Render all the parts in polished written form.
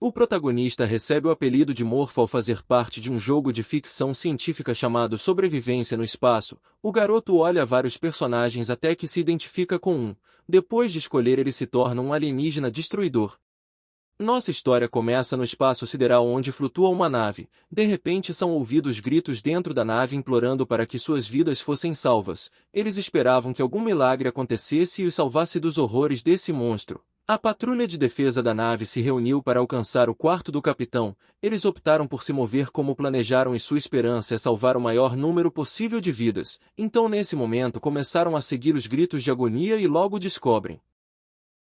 O protagonista recebe o apelido de Morfo ao fazer parte de um jogo de ficção científica chamado Sobrevivência no Espaço. O garoto olha vários personagens até que se identifica com um. Depois de escolher, ele se torna um alienígena destruidor. Nossa história começa no espaço sideral onde flutua uma nave. De repente são ouvidos gritos dentro da nave implorando para que suas vidas fossem salvas. Eles esperavam que algum milagre acontecesse e os salvasse dos horrores desse monstro. A patrulha de defesa da nave se reuniu para alcançar o quarto do capitão. Eles optaram por se mover como planejaram e sua esperança é salvar o maior número possível de vidas. Então nesse momento começaram a seguir os gritos de agonia e logo descobrem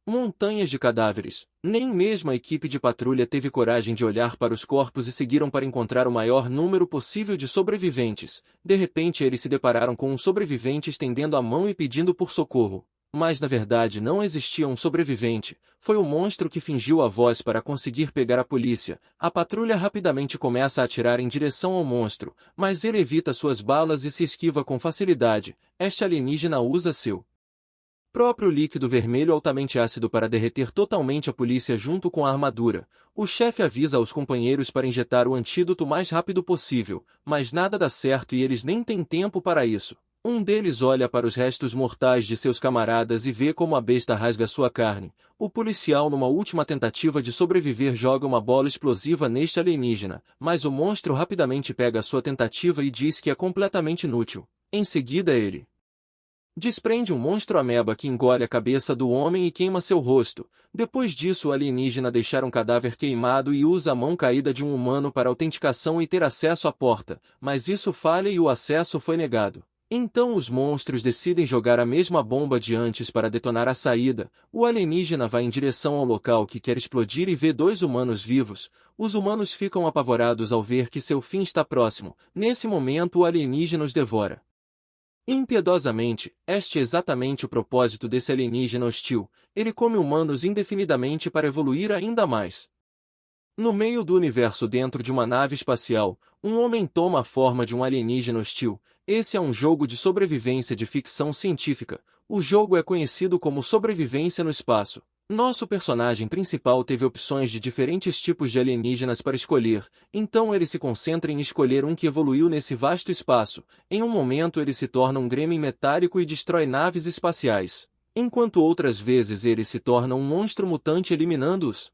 montanhas de cadáveres. Nem mesmo a equipe de patrulha teve coragem de olhar para os corpos e seguiram para encontrar o maior número possível de sobreviventes. De repente eles se depararam com um sobrevivente estendendo a mão e pedindo por socorro. Mas na verdade não existia um sobrevivente, foi o monstro que fingiu a voz para conseguir pegar a polícia. A patrulha rapidamente começa a atirar em direção ao monstro, mas ele evita suas balas e se esquiva com facilidade. Este alienígena usa seu próprio líquido vermelho altamente ácido para derreter totalmente a polícia junto com a armadura. O chefe avisa aos companheiros para injetar o antídoto o mais rápido possível, mas nada dá certo e eles nem têm tempo para isso. Um deles olha para os restos mortais de seus camaradas e vê como a besta rasga sua carne. O policial, numa última tentativa de sobreviver, joga uma bola explosiva neste alienígena, mas o monstro rapidamente pega sua tentativa e diz que é completamente inútil. Em seguida ele desprende um monstro ameba que engole a cabeça do homem e queima seu rosto. Depois disso o alienígena deixa um cadáver queimado e usa a mão caída de um humano para autenticação e ter acesso à porta, mas isso falha e o acesso foi negado. Então os monstros decidem jogar a mesma bomba de antes para detonar a saída. O alienígena vai em direção ao local que quer explodir e vê dois humanos vivos. Os humanos ficam apavorados ao ver que seu fim está próximo. Nesse momento o alienígena os devora impiedosamente. Este é exatamente o propósito desse alienígena hostil. Ele come humanos indefinidamente para evoluir ainda mais. No meio do universo, dentro de uma nave espacial, um homem toma a forma de um alienígena hostil. Esse é um jogo de sobrevivência de ficção científica. O jogo é conhecido como Sobrevivência no Espaço. Nosso personagem principal teve opções de diferentes tipos de alienígenas para escolher, então ele se concentra em escolher um que evoluiu nesse vasto espaço. Em um momento ele se torna um gremlin metálico e destrói naves espaciais, enquanto outras vezes ele se torna um monstro mutante eliminando-os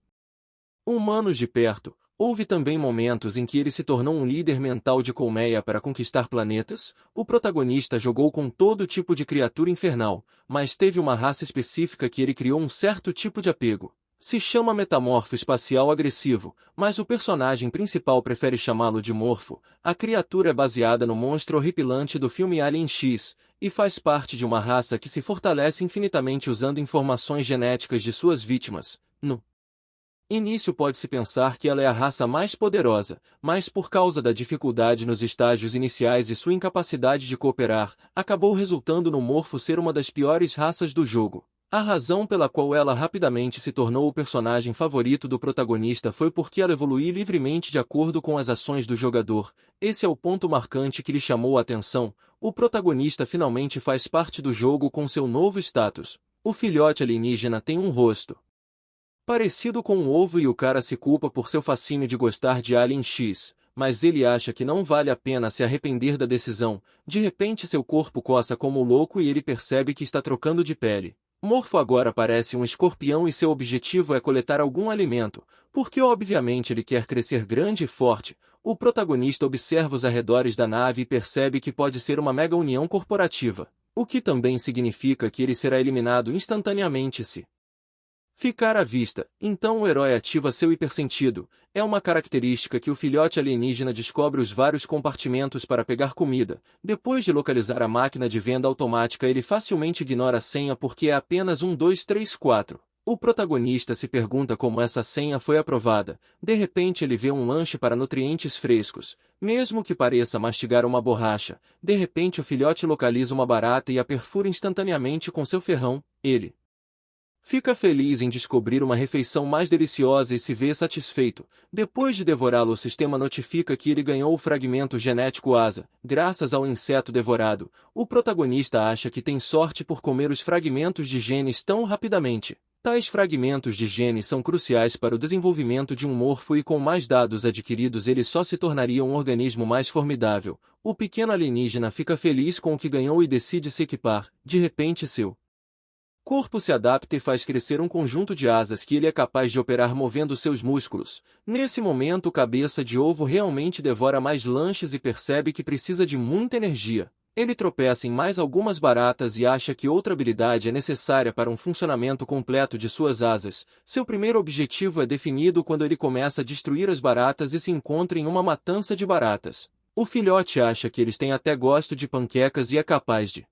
humanos de perto. Houve também momentos em que ele se tornou um líder mental de colmeia para conquistar planetas. O protagonista jogou com todo tipo de criatura infernal, mas teve uma raça específica que ele criou um certo tipo de apego. Se chama Metamorfo Espacial Agressivo, mas o personagem principal prefere chamá-lo de Morfo. A criatura é baseada no monstro horripilante do filme Alien X, e faz parte de uma raça que se fortalece infinitamente usando informações genéticas de suas vítimas. No início pode-se pensar que ela é a raça mais poderosa, mas por causa da dificuldade nos estágios iniciais e sua incapacidade de cooperar, acabou resultando no Morfo ser uma das piores raças do jogo. A razão pela qual ela rapidamente se tornou o personagem favorito do protagonista foi porque ela evoluía livremente de acordo com as ações do jogador. Esse é o ponto marcante que lhe chamou a atenção. O protagonista finalmente faz parte do jogo com seu novo status. O filhote alienígena tem um rosto parecido com um ovo e o cara se culpa por seu fascínio de gostar de Alien X, mas ele acha que não vale a pena se arrepender da decisão. De repente seu corpo coça como louco e ele percebe que está trocando de pele. Morfo agora parece um escorpião e seu objetivo é coletar algum alimento, porque obviamente ele quer crescer grande e forte. O protagonista observa os arredores da nave e percebe que pode ser uma mega união corporativa, o que também significa que ele será eliminado instantaneamente se ficar à vista. Então o herói ativa seu hipersentido. É uma característica que o filhote alienígena descobre os vários compartimentos para pegar comida. Depois de localizar a máquina de venda automática, ele facilmente ignora a senha porque é apenas 1, 2, 3, 4. O protagonista se pergunta como essa senha foi aprovada. De repente ele vê um lanche para nutrientes frescos. Mesmo que pareça mastigar uma borracha, de repente o filhote localiza uma barata e a perfura instantaneamente com seu ferrão. Ele fica feliz em descobrir uma refeição mais deliciosa e se vê satisfeito. Depois de devorá-lo, o sistema notifica que ele ganhou o fragmento genético asa. Graças ao inseto devorado, o protagonista acha que tem sorte por comer os fragmentos de genes tão rapidamente. Tais fragmentos de genes são cruciais para o desenvolvimento de um morfo e com mais dados adquiridos ele só se tornaria um organismo mais formidável. O pequeno alienígena fica feliz com o que ganhou e decide se equipar. De repente seu corpo se adapta e faz crescer um conjunto de asas que ele é capaz de operar movendo seus músculos. Nesse momento o cabeça de ovo realmente devora mais lanches e percebe que precisa de muita energia. Ele tropeça em mais algumas baratas e acha que outra habilidade é necessária para um funcionamento completo de suas asas. Seu primeiro objetivo é definido quando ele começa a destruir as baratas e se encontra em uma matança de baratas. O filhote acha que eles têm até gosto de panquecas e é capaz de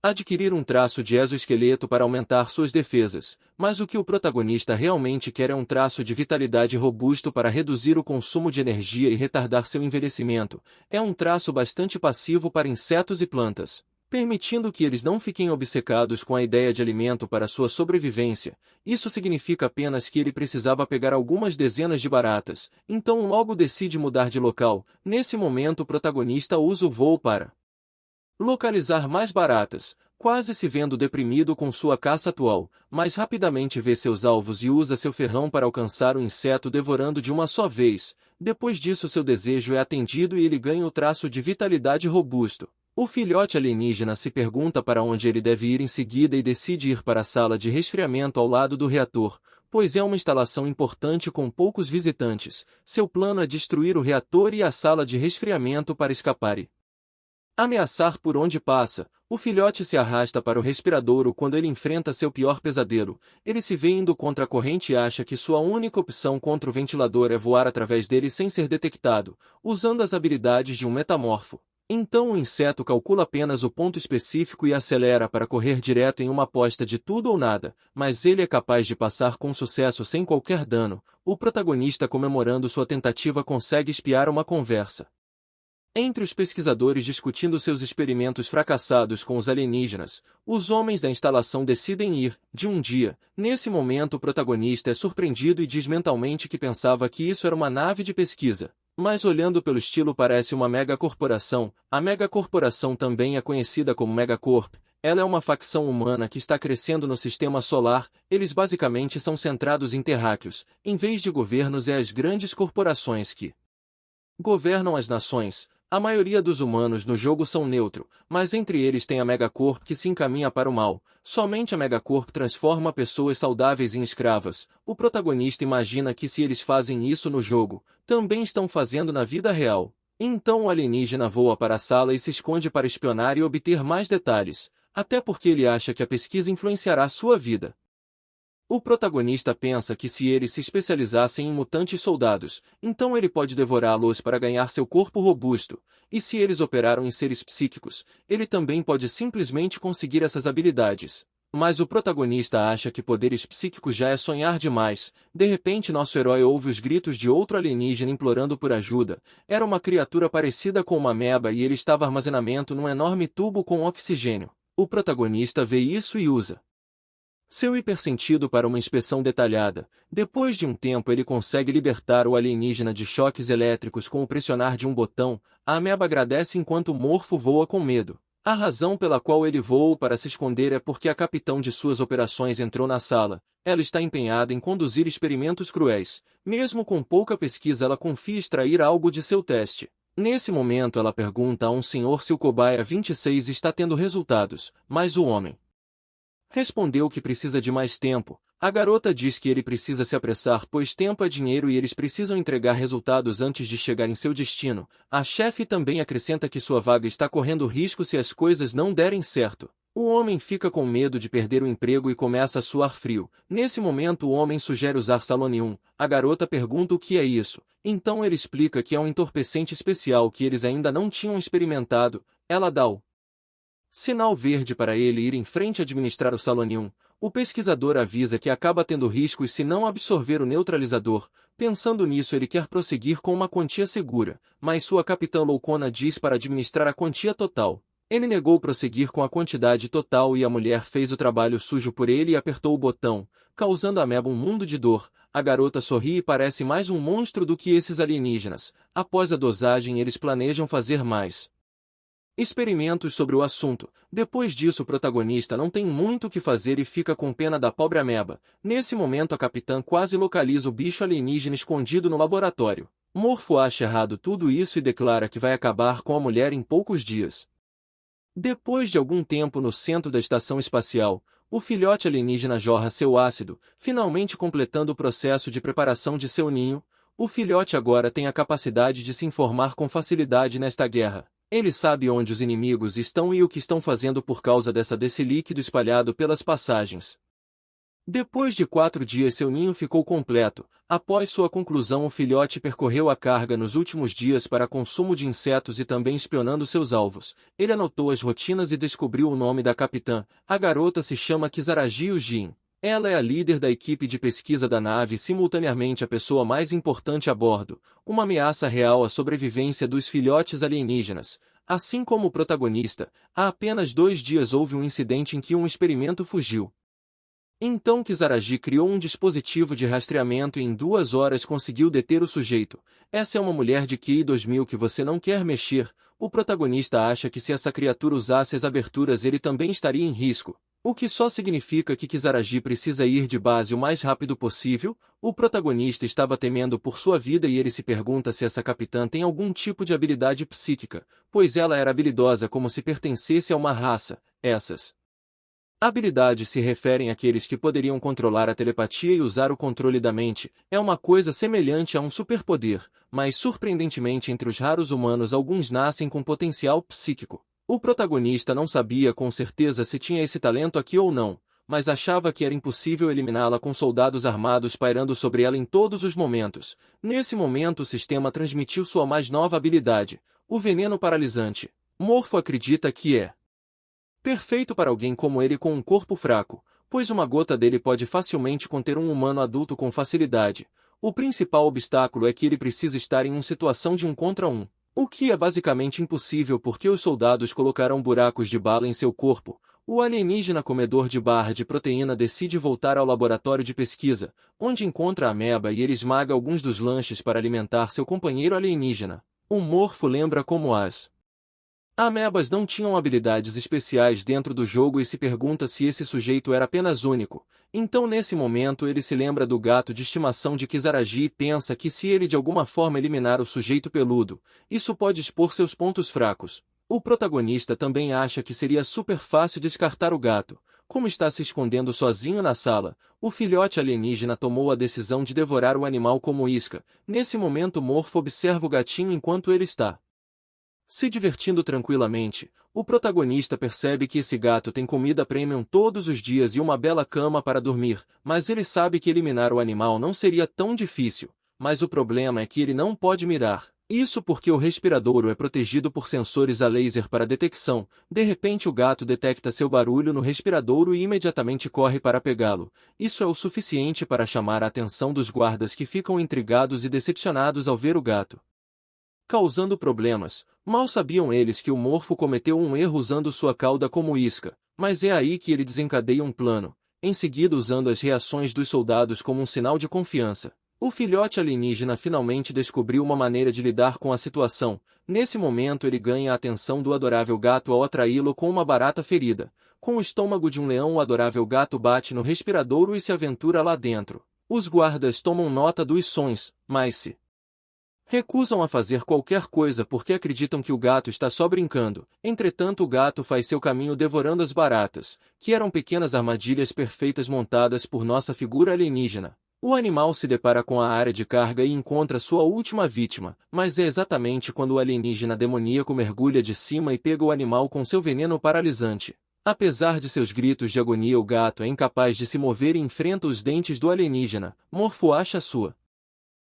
adquirir um traço de exoesqueleto para aumentar suas defesas, mas o que o protagonista realmente quer é um traço de vitalidade robusto para reduzir o consumo de energia e retardar seu envelhecimento. É um traço bastante passivo para insetos e plantas, permitindo que eles não fiquem obcecados com a ideia de alimento para sua sobrevivência. Isso significa apenas que ele precisava pegar algumas dezenas de baratas, então logo decide mudar de local. Nesse momento o protagonista usa o voo para localizar mais baratas, quase se vendo deprimido com sua caça atual, mas rapidamente vê seus alvos e usa seu ferrão para alcançar o inseto devorando de uma só vez. Depois disso seu desejo é atendido e ele ganha o traço de vitalidade robusto. O filhote alienígena se pergunta para onde ele deve ir em seguida e decide ir para a sala de resfriamento ao lado do reator, pois é uma instalação importante com poucos visitantes. Seu plano é destruir o reator e a sala de resfriamento para escapar e ameaçar por onde passa. O filhote se arrasta para o respiradouro quando ele enfrenta seu pior pesadelo. Ele se vê indo contra a corrente e acha que sua única opção contra o ventilador é voar através dele sem ser detectado, usando as habilidades de um metamorfo. Então o inseto calcula apenas o ponto específico e acelera para correr direto em uma aposta de tudo ou nada, mas ele é capaz de passar com sucesso sem qualquer dano. O protagonista, comemorando sua tentativa, consegue espiar uma conversa entre os pesquisadores discutindo seus experimentos fracassados com os alienígenas. Os homens da instalação decidem ir, de um dia. Nesse momento o protagonista é surpreendido e diz mentalmente que pensava que isso era uma nave de pesquisa. Mas olhando pelo estilo parece uma megacorporação. A megacorporação também é conhecida como Megacorp. Ela é uma facção humana que está crescendo no sistema solar. Eles basicamente são centrados em terráqueos. Em vez de governos é as grandes corporações que governam as nações. A maioria dos humanos no jogo são neutro, mas entre eles tem a Megacorp que se encaminha para o mal. Somente a Megacorp transforma pessoas saudáveis em escravas. O protagonista imagina que se eles fazem isso no jogo, também estão fazendo na vida real. Então o alienígena voa para a sala e se esconde para espionar e obter mais detalhes, até porque ele acha que a pesquisa influenciará sua vida. O protagonista pensa que se eles se especializassem em mutantes soldados, então ele pode devorá-los para ganhar seu corpo robusto, e se eles operaram em seres psíquicos, ele também pode simplesmente conseguir essas habilidades. Mas o protagonista acha que poderes psíquicos já é sonhar demais. De repente nosso herói ouve os gritos de outro alienígena implorando por ajuda. Era uma criatura parecida com uma ameba e ele estava armazenamento num enorme tubo com oxigênio. O protagonista vê isso e usa seu hipersentido para uma inspeção detalhada. Depois de um tempo ele consegue libertar o alienígena de choques elétricos com o pressionar de um botão. A ameba agradece enquanto o morfo voa com medo. A razão pela qual ele voa para se esconder é porque a capitã de suas operações entrou na sala. Ela está empenhada em conduzir experimentos cruéis. Mesmo com pouca pesquisa ela confia extrair algo de seu teste. Nesse momento ela pergunta a um senhor se o cobaia 26 está tendo resultados, mas o homem respondeu que precisa de mais tempo. A garota diz que ele precisa se apressar pois tempo é dinheiro e eles precisam entregar resultados antes de chegar em seu destino. A chefe também acrescenta que sua vaga está correndo risco se as coisas não derem certo. O homem fica com medo de perder o emprego e começa a suar frio. Nesse momento o homem sugere usar Salonium. A garota pergunta o que é isso. Então ele explica que é um entorpecente especial que eles ainda não tinham experimentado. Ela dá o sinal verde para ele ir em frente administrar o Salonium. O pesquisador avisa que acaba tendo riscos se não absorver o neutralizador. Pensando nisso ele quer prosseguir com uma quantia segura, mas sua capitã loucona diz para administrar a quantia total. Ele negou prosseguir com a quantidade total e a mulher fez o trabalho sujo por ele e apertou o botão, causando a ameba um mundo de dor. A garota sorri e parece mais um monstro do que esses alienígenas. Após a dosagem eles planejam fazer mais experimentos sobre o assunto. Depois disso o protagonista não tem muito o que fazer e fica com pena da pobre ameba. Nesse momento a capitã quase localiza o bicho alienígena escondido no laboratório. Morfo acha errado tudo isso e declara que vai acabar com a mulher em poucos dias. Depois de algum tempo no centro da estação espacial, o filhote alienígena jorra seu ácido, finalmente completando o processo de preparação de seu ninho. O filhote agora tem a capacidade de se informar com facilidade nesta guerra. Ele sabe onde os inimigos estão e o que estão fazendo por causa desse líquido espalhado pelas passagens. Depois de 4 dias seu ninho ficou completo. Após sua conclusão o filhote percorreu a carga nos últimos dias para consumo de insetos e também espionando seus alvos. Ele anotou as rotinas e descobriu o nome da capitã. A garota se chama Kizaragi Ujin. Ela é a líder da equipe de pesquisa da nave e simultaneamente a pessoa mais importante a bordo, uma ameaça real à sobrevivência dos filhotes alienígenas. Assim como o protagonista, há apenas 2 dias houve um incidente em que um experimento fugiu. Então Kizaragi criou um dispositivo de rastreamento e em 2 horas conseguiu deter o sujeito. Essa é uma mulher de QI 2000 que você não quer mexer. O protagonista acha que se essa criatura usasse as aberturas ele também estaria em risco. O que só significa que Kizaragi precisa ir de base o mais rápido possível. O protagonista estava temendo por sua vida e ele se pergunta se essa capitã tem algum tipo de habilidade psíquica, pois ela era habilidosa como se pertencesse a uma raça. Essas habilidades se referem àqueles que poderiam controlar a telepatia e usar o controle da mente. É uma coisa semelhante a um superpoder, mas surpreendentemente entre os raros humanos alguns nascem com potencial psíquico. O protagonista não sabia com certeza se tinha esse talento aqui ou não, mas achava que era impossível eliminá-la com soldados armados pairando sobre ela em todos os momentos. Nesse momento o sistema transmitiu sua mais nova habilidade, o veneno paralisante. Morfo acredita que é perfeito para alguém como ele com um corpo fraco, pois uma gota dele pode facilmente conter um humano adulto com facilidade. O principal obstáculo é que ele precisa estar em uma situação de 1 contra 1. O que é basicamente impossível porque os soldados colocarão buracos de bala em seu corpo. O alienígena comedor de barra de proteína decide voltar ao laboratório de pesquisa, onde encontra a ameba e ele esmaga alguns dos lanches para alimentar seu companheiro alienígena. O Morfo lembra como as amebas não tinham habilidades especiais dentro do jogo e se pergunta se esse sujeito era apenas único. Então nesse momento ele se lembra do gato de estimação de Kizaragi e pensa que se ele de alguma forma eliminar o sujeito peludo, isso pode expor seus pontos fracos. O protagonista também acha que seria super fácil descartar o gato. Como está se escondendo sozinho na sala, o filhote alienígena tomou a decisão de devorar o animal como isca. Nesse momento Morfo observa o gatinho enquanto ele está se divertindo tranquilamente. O protagonista percebe que esse gato tem comida premium todos os dias e uma bela cama para dormir, mas ele sabe que eliminar o animal não seria tão difícil. Mas o problema é que ele não pode mirar. Isso porque o respiradouro é protegido por sensores a laser para detecção. De repente o gato detecta seu barulho no respiradouro e imediatamente corre para pegá-lo. Isso é o suficiente para chamar a atenção dos guardas que ficam intrigados e decepcionados ao ver o gato causando problemas. Mal sabiam eles que o Morfo cometeu um erro usando sua cauda como isca, mas é aí que ele desencadeia um plano, em seguida usando as reações dos soldados como um sinal de confiança. O filhote alienígena finalmente descobriu uma maneira de lidar com a situação. Nesse momento ele ganha a atenção do adorável gato ao atraí-lo com uma barata ferida. Com o estômago de um leão o adorável gato bate no respiradouro e se aventura lá dentro. Os guardas tomam nota dos sons, mas se recusam a fazer qualquer coisa porque acreditam que o gato está só brincando. Entretanto o gato faz seu caminho devorando as baratas, que eram pequenas armadilhas perfeitas montadas por nossa figura alienígena. O animal se depara com a área de carga e encontra sua última vítima, mas é exatamente quando o alienígena demoníaco mergulha de cima e pega o animal com seu veneno paralisante. Apesar de seus gritos de agonia o gato é incapaz de se mover e enfrenta os dentes do alienígena. Morfo acha sua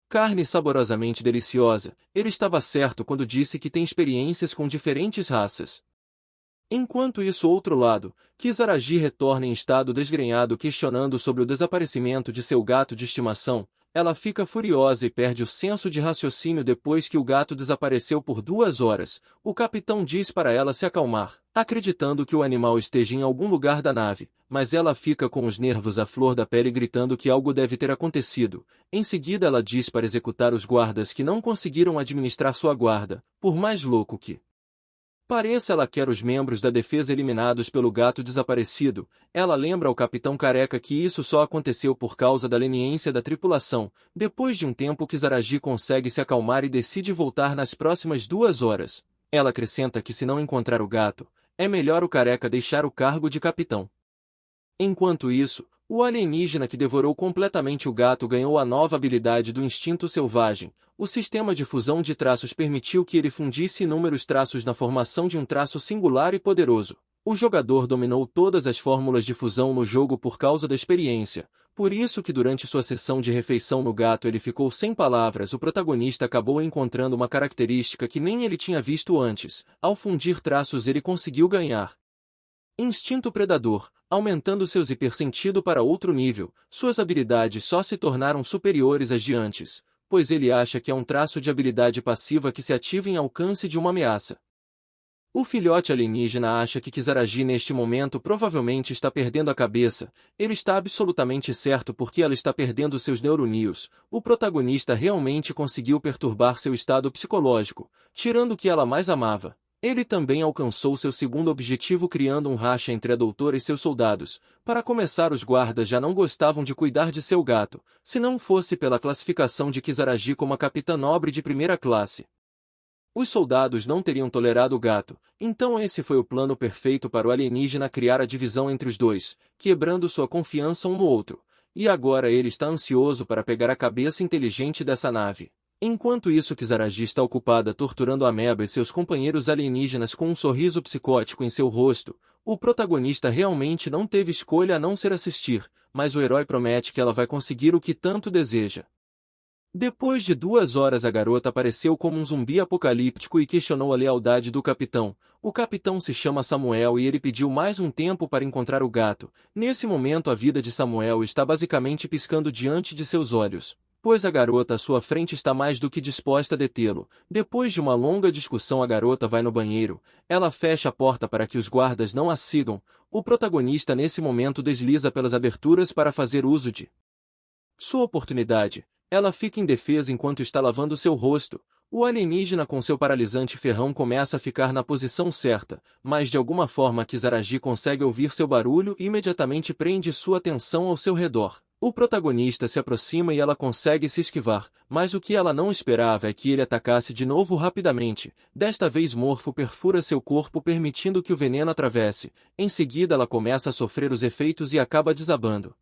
carne saborosamente deliciosa. Ele estava certo quando disse que tem experiências com diferentes raças. Enquanto isso outro lado, Kizaragi retorna em estado desgrenhado questionando sobre o desaparecimento de seu gato de estimação. Ela fica furiosa e perde o senso de raciocínio depois que o gato desapareceu por 2 horas. O capitão diz para ela se acalmar, acreditando que o animal esteja em algum lugar da nave, mas ela fica com os nervos à flor da pele gritando que algo deve ter acontecido. Em seguida ela diz para executar os guardas que não conseguiram administrar sua guarda, por mais louco que Pareça ela quer os membros da defesa eliminados pelo gato desaparecido. Ela lembra ao Capitão Careca que isso só aconteceu por causa da leniência da tripulação. Depois de um tempo, Kizaragi consegue se acalmar e decide voltar nas próximas 2 horas. Ela acrescenta que se não encontrar o gato, é melhor o Careca deixar o cargo de capitão. Enquanto isso, o alienígena que devorou completamente o gato ganhou a nova habilidade do instinto selvagem. O sistema de fusão de traços permitiu que ele fundisse inúmeros traços na formação de um traço singular e poderoso. O jogador dominou todas as fórmulas de fusão no jogo por causa da experiência. Por isso que durante sua sessão de refeição no gato ele ficou sem palavras. O protagonista acabou encontrando uma característica que nem ele tinha visto antes. Ao fundir traços ele conseguiu ganhar instinto predador, aumentando seus hipersentido para outro nível. Suas habilidades só se tornaram superiores às de antes, pois ele acha que é um traço de habilidade passiva que se ativa em alcance de uma ameaça. O filhote alienígena acha que Kizaragi neste momento provavelmente está perdendo a cabeça. Ele está absolutamente certo porque ela está perdendo seus neurônios. O protagonista realmente conseguiu perturbar seu estado psicológico, tirando o que ela mais amava. Ele também alcançou seu segundo objetivo criando um racha entre a doutora e seus soldados. Para começar, os guardas já não gostavam de cuidar de seu gato, se não fosse pela classificação de Kizaragi como a capitã nobre de primeira classe. Os soldados não teriam tolerado o gato, então esse foi o plano perfeito para o alienígena criar a divisão entre os dois, quebrando sua confiança um no outro. E agora ele está ansioso para pegar a cabeça inteligente dessa nave. Enquanto isso, Kizaragi está ocupada torturando a Ameba e seus companheiros alienígenas com um sorriso psicótico em seu rosto. O protagonista realmente não teve escolha a não ser assistir, mas o herói promete que ela vai conseguir o que tanto deseja. Depois de 2 horas, a garota apareceu como um zumbi apocalíptico e questionou a lealdade do capitão. O capitão se chama Samuel e ele pediu mais um tempo para encontrar o gato. Nesse momento, a vida de Samuel está basicamente piscando diante de seus olhos, pois a garota à sua frente está mais do que disposta a detê-lo. Depois de uma longa discussão, a garota vai no banheiro. Ela fecha a porta para que os guardas não a sigam. O protagonista nesse momento desliza pelas aberturas para fazer uso de sua oportunidade. Ela fica indefesa enquanto está lavando seu rosto. O alienígena com seu paralisante ferrão começa a ficar na posição certa, mas de alguma forma Kizaragi consegue ouvir seu barulho e imediatamente prende sua atenção ao seu redor. O protagonista se aproxima e ela consegue se esquivar, mas o que ela não esperava é que ele atacasse de novo rapidamente. Desta vez Morfo perfura seu corpo permitindo que o veneno atravesse. Em seguida ela começa a sofrer os efeitos e acaba desabando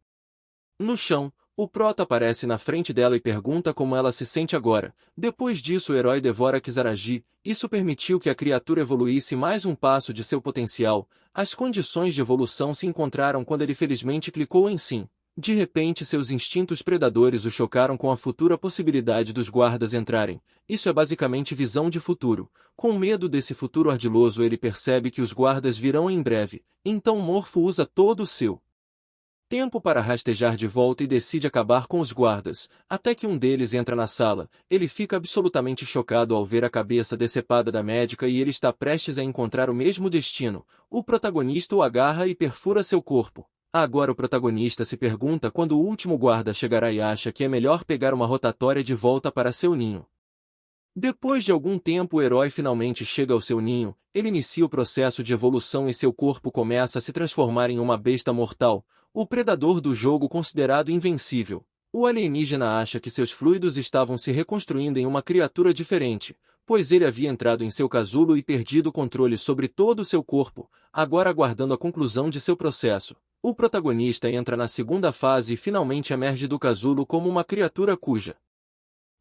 no chão. O prota aparece na frente dela e pergunta como ela se sente agora. Depois disso o herói devora Kizaragi. Isso permitiu que a criatura evoluísse mais um passo de seu potencial. As condições de evolução se encontraram quando ele felizmente clicou em sim. De repente seus instintos predadores o chocaram com a futura possibilidade dos guardas entrarem. Isso é basicamente visão de futuro. Com medo desse futuro ardiloso ele percebe que os guardas virão em breve. Então Morfo usa todo o seu tempo para rastejar de volta e decide acabar com os guardas, até que um deles entra na sala. Ele fica absolutamente chocado ao ver a cabeça decepada da médica e ele está prestes a encontrar o mesmo destino. O protagonista o agarra e perfura seu corpo. Agora o protagonista se pergunta quando o último guarda chegará e acha que é melhor pegar uma rotatória de volta para seu ninho. Depois de algum tempo o herói finalmente chega ao seu ninho. Ele inicia o processo de evolução e seu corpo começa a se transformar em uma besta mortal, o predador do jogo considerado invencível. O alienígena acha que seus fluidos estavam se reconstruindo em uma criatura diferente, pois ele havia entrado em seu casulo e perdido o controle sobre todo o seu corpo, agora aguardando a conclusão de seu processo. O protagonista entra na segunda fase e finalmente emerge do casulo como uma criatura cuja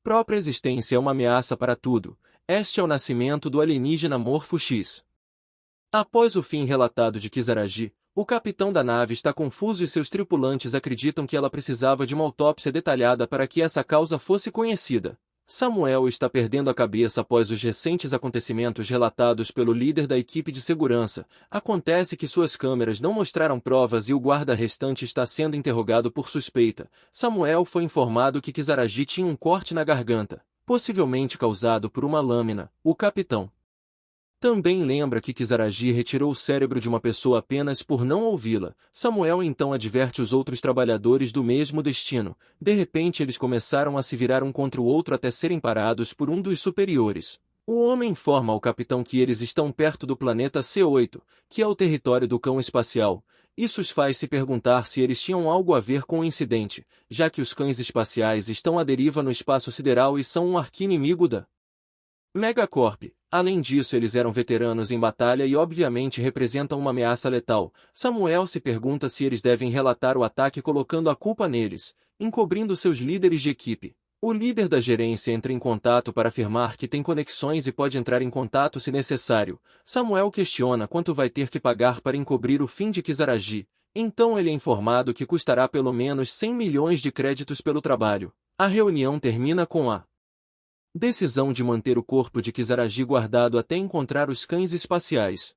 própria existência é uma ameaça para tudo. Este é o nascimento do alienígena Morfo X. Após o fim relatado de Kizaragi, o capitão da nave está confuso e seus tripulantes acreditam que ela precisava de uma autópsia detalhada para que essa causa fosse conhecida. Samuel está perdendo a cabeça após os recentes acontecimentos relatados pelo líder da equipe de segurança. Acontece que suas câmeras não mostraram provas e o guarda restante está sendo interrogado por suspeita. Samuel foi informado que Kizaragi tinha um corte na garganta, possivelmente causado por uma lâmina. O capitão também lembra que Kizaragi retirou o cérebro de uma pessoa apenas por não ouvi-la. Samuel então adverte os outros trabalhadores do mesmo destino. De repente eles começaram a se virar um contra o outro até serem parados por um dos superiores. O homem informa ao capitão que eles estão perto do planeta C8, que é o território do cão espacial. Isso os faz se perguntar se eles tinham algo a ver com o incidente, já que os cães espaciais estão à deriva no espaço sideral e são um arqui-inimigo da Megacorp. Além disso, eles eram veteranos em batalha e obviamente representam uma ameaça letal. Samuel se pergunta se eles devem relatar o ataque colocando a culpa neles, encobrindo seus líderes de equipe. O líder da gerência entra em contato para afirmar que tem conexões e pode entrar em contato se necessário. Samuel questiona quanto vai ter que pagar para encobrir o fim de Kisaragi. Então ele é informado que custará pelo menos 100 milhões de créditos pelo trabalho. A reunião termina com a decisão de manter o corpo de Kisaragi guardado até encontrar os cães espaciais.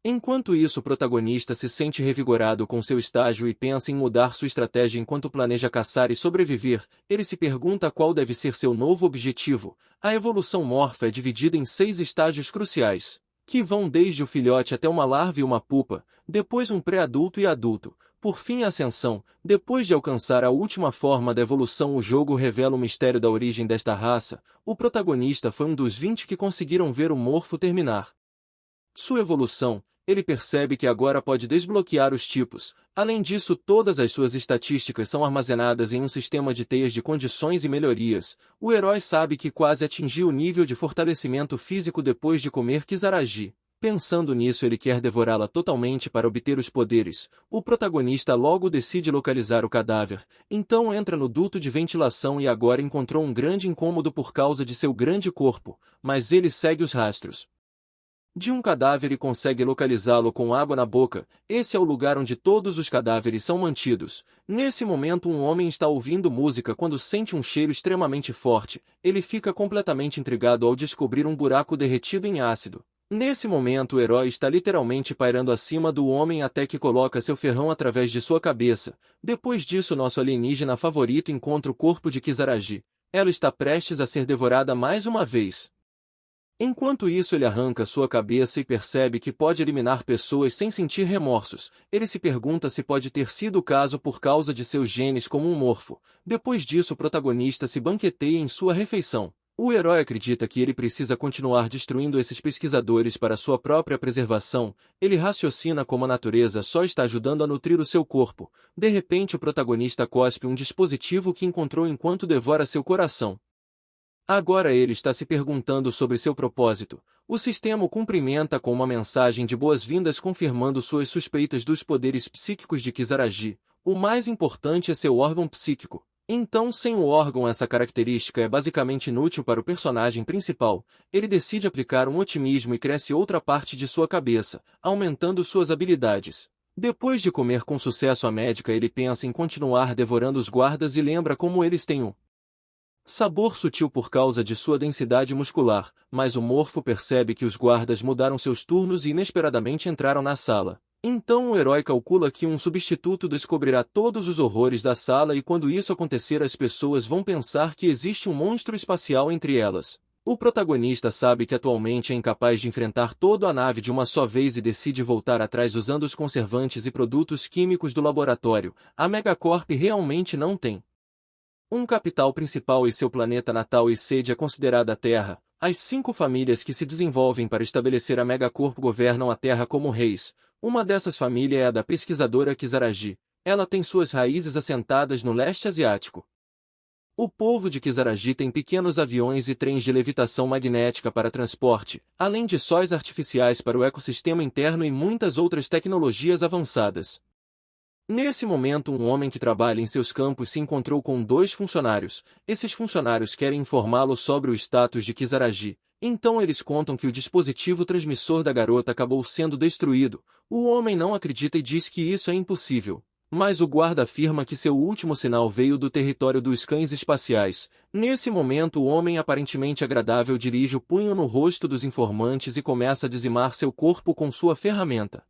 Enquanto isso, o protagonista se sente revigorado com seu estágio e pensa em mudar sua estratégia enquanto planeja caçar e sobreviver. Ele se pergunta qual deve ser seu novo objetivo. A evolução morfa é dividida em 6 estágios cruciais, que vão desde o filhote até uma larva e uma pupa, depois um pré-adulto e adulto, por fim a ascensão. Depois de alcançar a última forma da evolução, o jogo revela o mistério da origem desta raça. O protagonista foi um dos 20 que conseguiram ver o morfo terminar sua evolução. Ele percebe que agora pode desbloquear os tipos. Além disso, todas as suas estatísticas são armazenadas em um sistema de teias de condições e melhorias. O herói sabe que quase atingiu o nível de fortalecimento físico depois de comer Kisaragi. Pensando nisso, ele quer devorá-la totalmente para obter os poderes. O protagonista logo decide localizar o cadáver. Então entra no duto de ventilação e agora encontrou um grande incômodo por causa de seu grande corpo, mas ele segue os rastros de um cadáver e consegue localizá-lo com água na boca. Esse é o lugar onde todos os cadáveres são mantidos. Nesse momento, um homem está ouvindo música quando sente um cheiro extremamente forte. Ele fica completamente intrigado ao descobrir um buraco derretido em ácido. Nesse momento, o herói está literalmente pairando acima do homem até que coloca seu ferrão através de sua cabeça. Depois disso, nosso alienígena favorito encontra o corpo de Kisaragi. Ela está prestes a ser devorada mais uma vez. Enquanto isso, ele arranca sua cabeça e percebe que pode eliminar pessoas sem sentir remorsos. Ele se pergunta se pode ter sido o caso por causa de seus genes como um morfo. Depois disso, o protagonista se banqueteia em sua refeição. O herói acredita que ele precisa continuar destruindo esses pesquisadores para sua própria preservação. Ele raciocina como a natureza só está ajudando a nutrir o seu corpo. De repente, o protagonista cospe um dispositivo que encontrou enquanto devora seu coração. Agora ele está se perguntando sobre seu propósito. O sistema o cumprimenta com uma mensagem de boas-vindas confirmando suas suspeitas dos poderes psíquicos de Kisaragi. O mais importante é seu órgão psíquico. Então, sem o órgão, essa característica é basicamente inútil para o personagem principal. Ele decide aplicar um otimismo e cresce outra parte de sua cabeça, aumentando suas habilidades. Depois de comer com sucesso a médica, ele pensa em continuar devorando os guardas e lembra como eles têm um sabor sutil por causa de sua densidade muscular, mas o morfo percebe que os guardas mudaram seus turnos e inesperadamente entraram na sala. Então o herói calcula que um substituto descobrirá todos os horrores da sala e quando isso acontecer as pessoas vão pensar que existe um monstro espacial entre elas. O protagonista sabe que atualmente é incapaz de enfrentar toda a nave de uma só vez e decide voltar atrás usando os conservantes e produtos químicos do laboratório. A Megacorp realmente não tem um capital principal e seu planeta natal e sede é considerada a Terra. As 5 famílias que se desenvolvem para estabelecer a Megacorp governam a Terra como reis. Uma dessas famílias é a da pesquisadora Kisaragi. Ela tem suas raízes assentadas no leste asiático. O povo de Kisaragi tem pequenos aviões e trens de levitação magnética para transporte, além de sóis artificiais para o ecossistema interno e muitas outras tecnologias avançadas. Nesse momento, um homem que trabalha em seus campos se encontrou com 2 funcionários. Esses funcionários querem informá-lo sobre o status de Kisaragi. Então eles contam que o dispositivo transmissor da garota acabou sendo destruído. O homem não acredita e diz que isso é impossível. Mas o guarda afirma que seu último sinal veio do território dos cães espaciais. Nesse momento, o homem aparentemente agradável dirige o punho no rosto dos informantes e começa a dizimar seu corpo com sua ferramenta.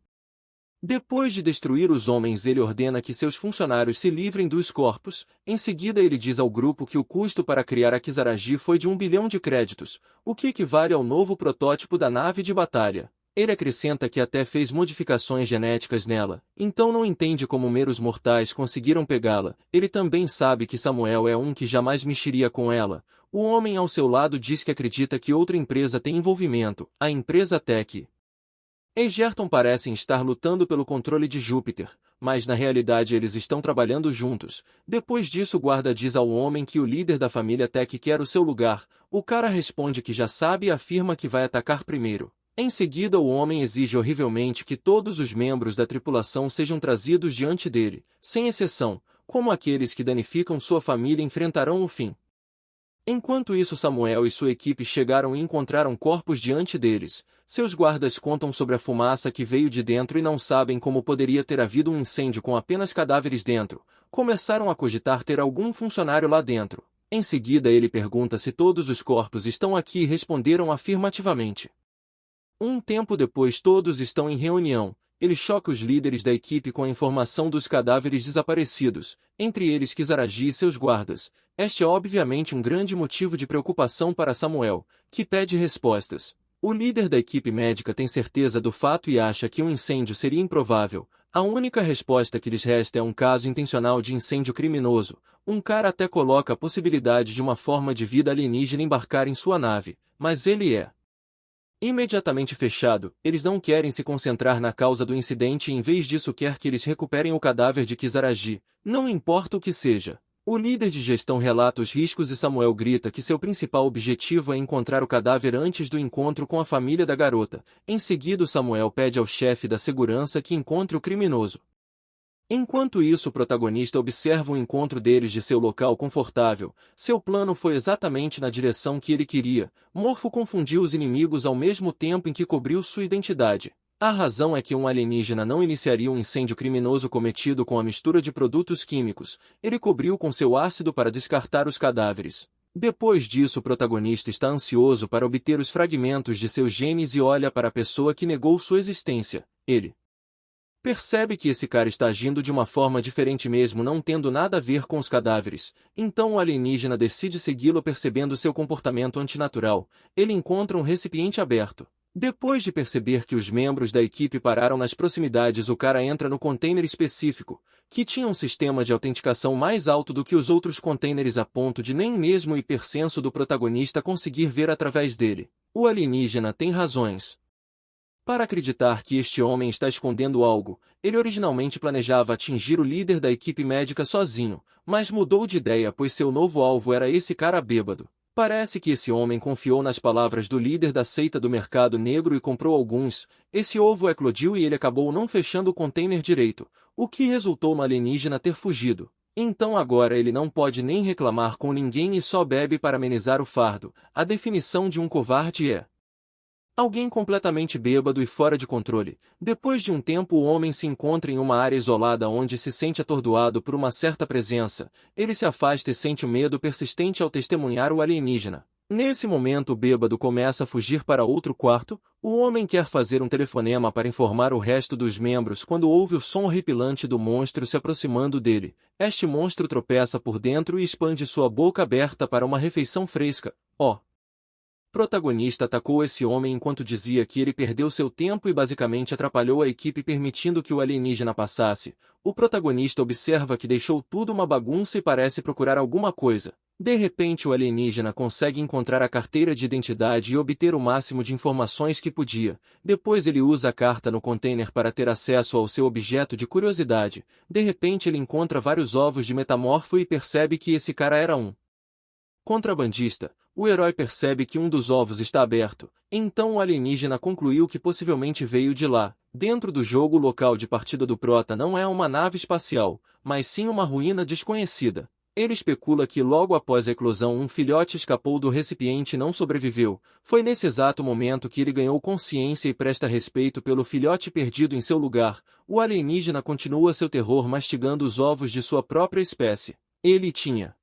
Depois de destruir os homens, ele ordena que seus funcionários se livrem dos corpos. Em seguida, ele diz ao grupo que o custo para criar a Kisaragi foi de 1 bilhão de créditos, o que equivale ao novo protótipo da nave de batalha. Ele acrescenta que até fez modificações genéticas nela, então não entende como meros mortais conseguiram pegá-la. Ele também sabe que Samuel é um que jamais mexeria com ela. O homem ao seu lado diz que acredita que outra empresa tem envolvimento, a empresa Tech. Egerton parecem estar lutando pelo controle de Júpiter, mas na realidade eles estão trabalhando juntos. Depois disso o guarda diz ao homem que o líder da família Tech quer o seu lugar. O cara responde que já sabe e afirma que vai atacar primeiro. Em seguida o homem exige horrivelmente que todos os membros da tripulação sejam trazidos diante dele, sem exceção, como aqueles que danificam sua família enfrentarão o fim. Enquanto isso Samuel e sua equipe chegaram e encontraram corpos diante deles. Seus guardas contam sobre a fumaça que veio de dentro e não sabem como poderia ter havido um incêndio com apenas cadáveres dentro. Começaram a cogitar ter algum funcionário lá dentro. Em seguida ele pergunta se todos os corpos estão aqui e responderam afirmativamente. Um tempo depois todos estão em reunião. Ele choca os líderes da equipe com a informação dos cadáveres desaparecidos, entre eles Kizaragi e seus guardas. Este é obviamente um grande motivo de preocupação para Samuel, que pede respostas. O líder da equipe médica tem certeza do fato e acha que um incêndio seria improvável. A única resposta que lhes resta é um caso intencional de incêndio criminoso. Um cara até coloca a possibilidade de uma forma de vida alienígena embarcar em sua nave, mas ele é imediatamente fechado. Eles não querem se concentrar na causa do incidente e em vez disso quer que eles recuperem o cadáver de Kizaragi, não importa o que seja. O líder de gestão relata os riscos e Samuel grita que seu principal objetivo é encontrar o cadáver antes do encontro com a família da garota. Em seguida Samuel pede ao chefe da segurança que encontre o criminoso. Enquanto isso o protagonista observa o encontro deles de seu local confortável. Seu plano foi exatamente na direção que ele queria. Morfo confundiu os inimigos ao mesmo tempo em que cobriu sua identidade. A razão é que um alienígena não iniciaria um incêndio criminoso cometido com a mistura de produtos químicos. Ele cobriu com seu ácido para descartar os cadáveres. Depois disso o protagonista está ansioso para obter os fragmentos de seus genes e olha para a pessoa que negou sua existência. Ele percebe que esse cara está agindo de uma forma diferente mesmo não tendo nada a ver com os cadáveres. Então o alienígena decide segui-lo percebendo seu comportamento antinatural. Ele encontra um recipiente aberto. Depois de perceber que os membros da equipe pararam nas proximidades o cara entra no container específico, que tinha um sistema de autenticação mais alto do que os outros containers a ponto de nem mesmo o hipersenso do protagonista conseguir ver através dele. O alienígena tem razões para acreditar que este homem está escondendo algo. Ele originalmente planejava atingir o líder da equipe médica sozinho, mas mudou de ideia pois seu novo alvo era esse cara bêbado. Parece que esse homem confiou nas palavras do líder da seita do mercado negro e comprou alguns. Esse ovo eclodiu e ele acabou não fechando o container direito, o que resultou no alienígena ter fugido. Então agora ele não pode nem reclamar com ninguém e só bebe para amenizar o fardo. A definição de um covarde é alguém completamente bêbado e fora de controle. Depois de um tempo o homem se encontra em uma área isolada onde se sente atordoado por uma certa presença. Ele se afasta e sente o medo persistente ao testemunhar o alienígena. Nesse momento o bêbado começa a fugir para outro quarto. O homem quer fazer um telefonema para informar o resto dos membros quando ouve o som horripilante do monstro se aproximando dele. Este monstro tropeça por dentro e expande sua boca aberta para uma refeição fresca. O protagonista atacou esse homem enquanto dizia que ele perdeu seu tempo e basicamente atrapalhou a equipe permitindo que o alienígena passasse. O protagonista observa que deixou tudo uma bagunça e parece procurar alguma coisa. De repente o alienígena consegue encontrar a carteira de identidade e obter o máximo de informações que podia. Depois ele usa a carta no container para ter acesso ao seu objeto de curiosidade. De repente ele encontra vários ovos de metamorfo e percebe que esse cara era um contrabandista. O herói percebe que um dos ovos está aberto, então o alienígena concluiu que possivelmente veio de lá. Dentro do jogo o local de partida do prota não é uma nave espacial, mas sim uma ruína desconhecida. Ele especula que logo após a eclosão um filhote escapou do recipiente e não sobreviveu. Foi nesse exato momento que ele ganhou consciência e presta respeito pelo filhote perdido em seu lugar. O alienígena continua seu terror mastigando os ovos de sua própria espécie. Ele tinha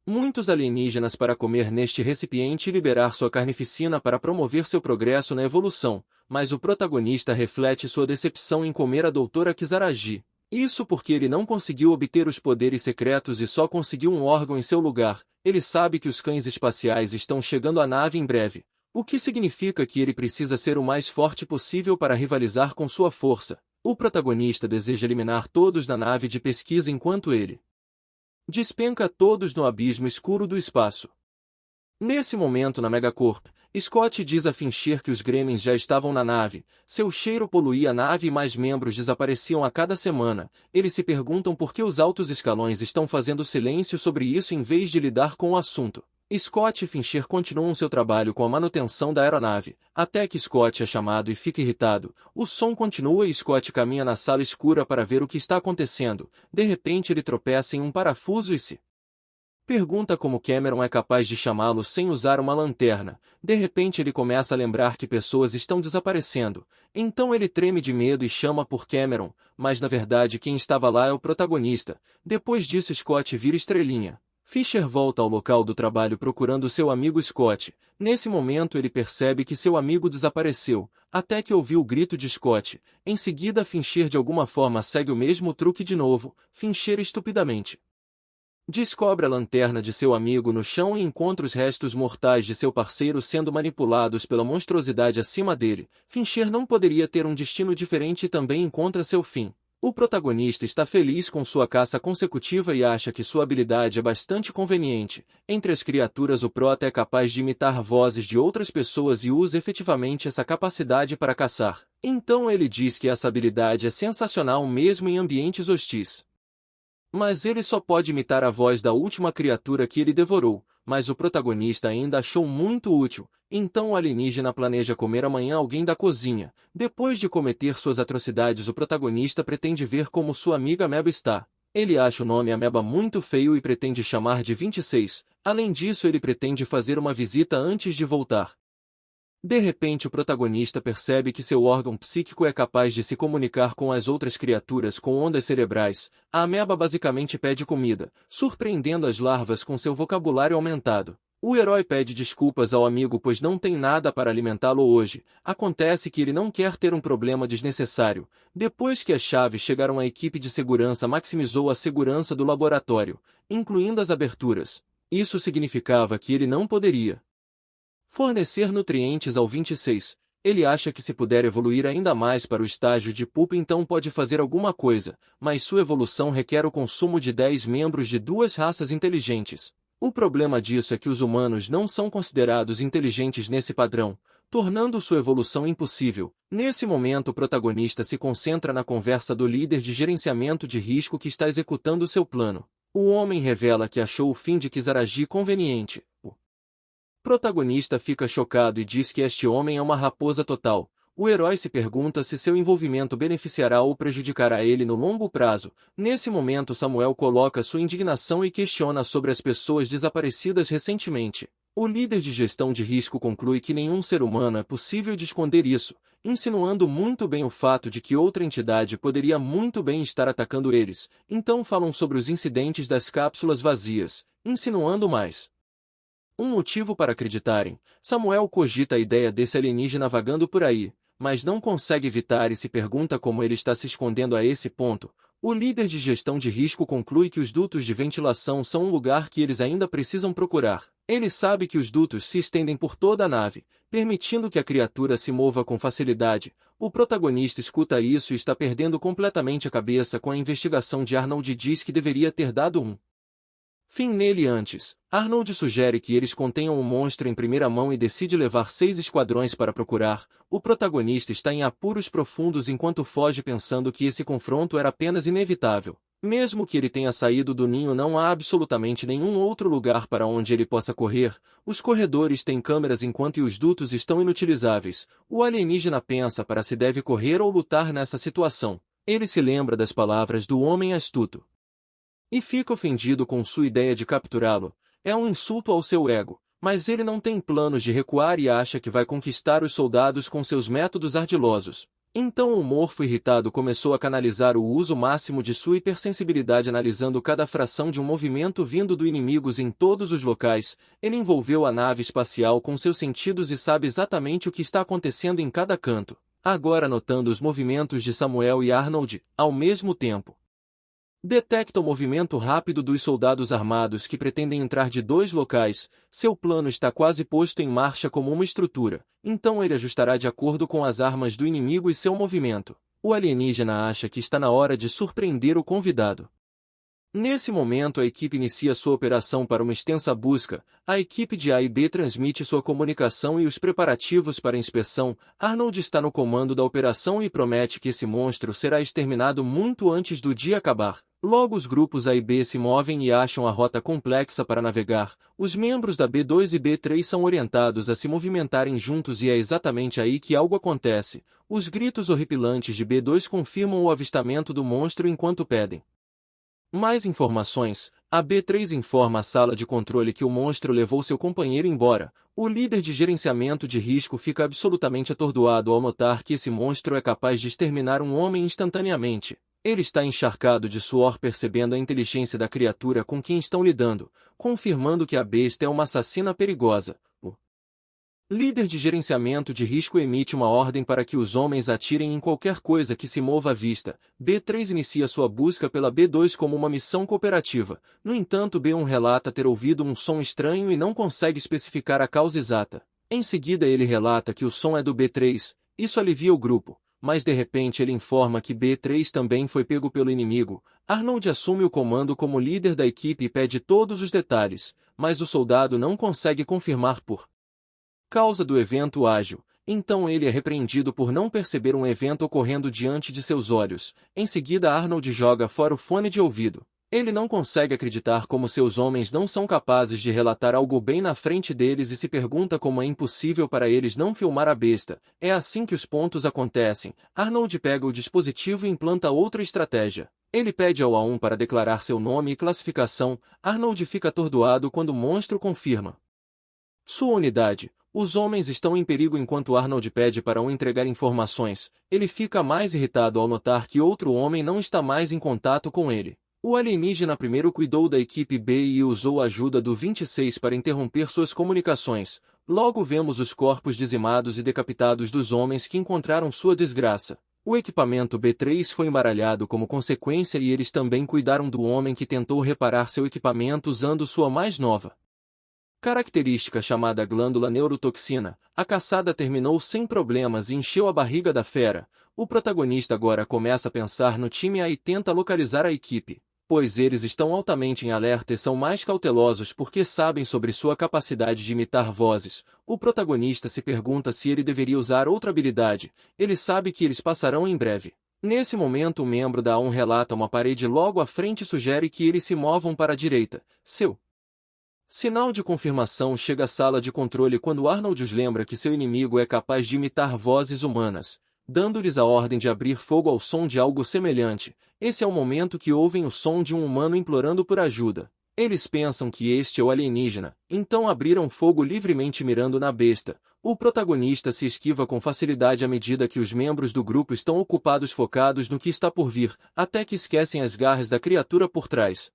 muitos alienígenas para comer neste recipiente e liberar sua carnificina para promover seu progresso na evolução, mas o protagonista reflete sua decepção em comer a doutora Kizaragi. Isso porque ele não conseguiu obter os poderes secretos e só conseguiu um órgão em seu lugar. Ele sabe que os cães espaciais estão chegando à nave em breve. o que significa que ele precisa ser o mais forte possível para rivalizar com sua força. O protagonista deseja eliminar todos na nave de pesquisa enquanto ele despenca todos no abismo escuro do espaço. Nesse momento na Megacorp, Scott diz a Fincher que os Gremlins já estavam na nave, seu cheiro poluía a nave e mais membros desapareciam a cada semana. Eles se perguntam por que os altos escalões estão fazendo silêncio sobre isso em vez de lidar com o assunto. Scott e Fincher continuam seu trabalho com a manutenção da aeronave, até que Scott é chamado e fica irritado. O som continua e Scott caminha na sala escura para ver o que está acontecendo. De repente ele tropeça em um parafuso e se pergunta como Cameron é capaz de chamá-lo sem usar uma lanterna. De repente ele começa a lembrar que pessoas estão desaparecendo. Então ele treme de medo e chama por Cameron, mas na verdade quem estava lá é o protagonista. Depois disso Scott vira estrelinha. Fisher volta ao local do trabalho procurando seu amigo Scott. Nesse momento ele percebe que seu amigo desapareceu, até que ouviu o grito de Scott. Em seguida Fincher de alguma forma segue o mesmo truque de novo. Fincher estupidamente descobre a lanterna de seu amigo no chão e encontra os restos mortais de seu parceiro sendo manipulados pela monstruosidade acima dele. Fincher não poderia ter um destino diferente e também encontra seu fim. O protagonista está feliz com sua caça consecutiva e acha que sua habilidade é bastante conveniente. Entre as criaturas o Prota é capaz de imitar vozes de outras pessoas e usa efetivamente essa capacidade para caçar. Então ele diz que essa habilidade é sensacional mesmo em ambientes hostis. Mas ele só pode imitar a voz da última criatura que ele devorou, mas o protagonista ainda achou muito útil. Então o alienígena planeja comer amanhã alguém da cozinha. Depois de cometer suas atrocidades o protagonista pretende ver como sua amiga Ameba está. Ele acha o nome Ameba muito feio e pretende chamar de 26. Além disso ele pretende fazer uma visita antes de voltar. De repente o protagonista percebe que seu órgão psíquico é capaz de se comunicar com as outras criaturas com ondas cerebrais. A ameba basicamente pede comida, surpreendendo as larvas com seu vocabulário aumentado. O herói pede desculpas ao amigo pois não tem nada para alimentá-lo hoje. Acontece que ele não quer ter um problema desnecessário. Depois que as chaves chegaram, a equipe de segurança maximizou a segurança do laboratório, incluindo as aberturas. Isso significava que ele não poderia fornecer nutrientes ao 26. Ele acha que se puder evoluir ainda mais para o estágio de pupa então pode fazer alguma coisa, mas sua evolução requer o consumo de 10 membros de duas raças inteligentes. O problema disso é que os humanos não são considerados inteligentes nesse padrão, tornando sua evolução impossível. Nesse momento o protagonista se concentra na conversa do líder de gerenciamento de risco que está executando seu plano. O homem revela que achou o fim de Kizaragi conveniente. O protagonista fica chocado e diz que este homem é uma raposa total. O herói se pergunta se seu envolvimento beneficiará ou prejudicará ele no longo prazo. Nesse momento Samuel coloca sua indignação e questiona sobre as pessoas desaparecidas recentemente. O líder de gestão de risco conclui que nenhum ser humano é possível de esconder isso, insinuando muito bem o fato de que outra entidade poderia muito bem estar atacando eles. Então falam sobre os incidentes das cápsulas vazias, insinuando mais um motivo para acreditarem. Samuel cogita a ideia desse alienígena vagando por aí, mas não consegue evitar e se pergunta como ele está se escondendo a esse ponto. O líder de gestão de risco conclui que os dutos de ventilação são um lugar que eles ainda precisam procurar. Ele sabe que os dutos se estendem por toda a nave, permitindo que a criatura se mova com facilidade. O protagonista escuta isso e está perdendo completamente a cabeça com a investigação de Arnold e diz que deveria ter dado um fim nele antes. Arnold sugere que eles contenham o monstro em primeira mão e decide levar 6 esquadrões para procurar. O protagonista está em apuros profundos enquanto foge pensando que esse confronto era apenas inevitável. Mesmo que ele tenha saído do ninho, não há absolutamente nenhum outro lugar para onde ele possa correr. Os corredores têm câmeras enquanto os dutos estão inutilizáveis. O alienígena pensa para se deve correr ou lutar nessa situação. Ele se lembra das palavras do homem astuto e fica ofendido com sua ideia de capturá-lo. É um insulto ao seu ego, mas ele não tem planos de recuar e acha que vai conquistar os soldados com seus métodos ardilosos. Então o morfo irritado começou a canalizar o uso máximo de sua hipersensibilidade analisando cada fração de um movimento vindo do inimigos em todos os locais. Ele envolveu a nave espacial com seus sentidos e sabe exatamente o que está acontecendo em cada canto. Agora notando os movimentos de Samuel e Arnold, ao mesmo tempo, Detecta o movimento rápido dos soldados armados que pretendem entrar de dois locais. Seu plano está quase posto em marcha como uma estrutura, então ele ajustará de acordo com as armas do inimigo e seu movimento. O alienígena acha que está na hora de surpreender o convidado. Nesse momento a equipe inicia sua operação para uma extensa busca. A equipe de A e B transmite sua comunicação e os preparativos para a inspeção. Arnold está no comando da operação e promete que esse monstro será exterminado muito antes do dia acabar. Logo os grupos A e B se movem e acham a rota complexa para navegar. Os membros da B2 e B3 são orientados a se movimentarem juntos e é exatamente aí que algo acontece. Os gritos horripilantes de B2 confirmam o avistamento do monstro enquanto pedem mais informações. A B3 informa a sala de controle que o monstro levou seu companheiro embora. O líder de gerenciamento de risco fica absolutamente atordoado ao notar que esse monstro é capaz de exterminar um homem instantaneamente. Ele está encharcado de suor percebendo a inteligência da criatura com quem estão lidando, confirmando que a besta é uma assassina perigosa. Líder de gerenciamento de risco emite uma ordem para que os homens atirem em qualquer coisa que se mova à vista. B3 inicia sua busca pela B2 como uma missão cooperativa. No entanto, B1 relata ter ouvido um som estranho e não consegue especificar a causa exata. Em seguida ele relata que o som é do B3. Isso alivia o grupo, mas de repente ele informa que B3 também foi pego pelo inimigo. Arnold assume o comando como líder da equipe e pede todos os detalhes, mas o soldado não consegue confirmar por causa do evento ágil. Então ele é repreendido por não perceber um evento ocorrendo diante de seus olhos. Em seguida Arnold joga fora o fone de ouvido. Ele não consegue acreditar como seus homens não são capazes de relatar algo bem na frente deles e se pergunta como é impossível para eles não filmar a besta. É assim que os pontos acontecem. Arnold pega o dispositivo e implanta outra estratégia. Ele pede ao A1 para declarar seu nome e classificação. Arnold fica atordoado quando o monstro confirma sua unidade. Os homens estão em perigo enquanto Arnold pede para um entregar informações. Ele fica mais irritado ao notar que outro homem não está mais em contato com ele. O alienígena primeiro cuidou da equipe B e usou a ajuda do 26 para interromper suas comunicações. Logo vemos os corpos dizimados e decapitados dos homens que encontraram sua desgraça. O equipamento B3 foi embaralhado como consequência e eles também cuidaram do homem que tentou reparar seu equipamento usando sua mais nova característica chamada glândula neurotoxina. A caçada terminou sem problemas e encheu a barriga da fera. O protagonista agora começa a pensar no time A e tenta localizar a equipe, pois eles estão altamente em alerta e são mais cautelosos porque sabem sobre sua capacidade de imitar vozes. O protagonista se pergunta se ele deveria usar outra habilidade. Ele sabe que eles passarão em breve. Nesse momento, um membro da A1 relata uma parede logo à frente e sugere que eles se movam para a direita. Seu sinal de confirmação chega à sala de controle quando Arnold os lembra que seu inimigo é capaz de imitar vozes humanas, dando-lhes a ordem de abrir fogo ao som de algo semelhante. Esse é o momento que ouvem o som de um humano implorando por ajuda. Eles pensam que este é o alienígena, então abriram fogo livremente mirando na besta. O protagonista se esquiva com facilidade à medida que os membros do grupo estão ocupados focados no que está por vir, até que esquecem as garras da criatura por trás.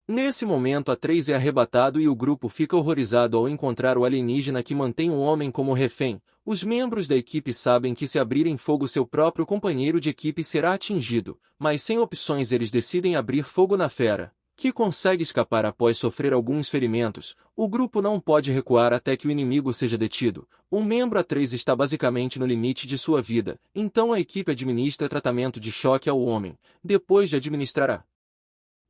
Nesse momento A3 é arrebatado e o grupo fica horrorizado ao encontrar o alienígena que mantém um homem como refém. Os membros da equipe sabem que se abrirem fogo seu próprio companheiro de equipe será atingido, mas sem opções eles decidem abrir fogo na fera, que consegue escapar após sofrer alguns ferimentos. O grupo não pode recuar até que o inimigo seja detido. Um membro A3 está basicamente no limite de sua vida, então a equipe administra tratamento de choque ao homem. Depois de administrar a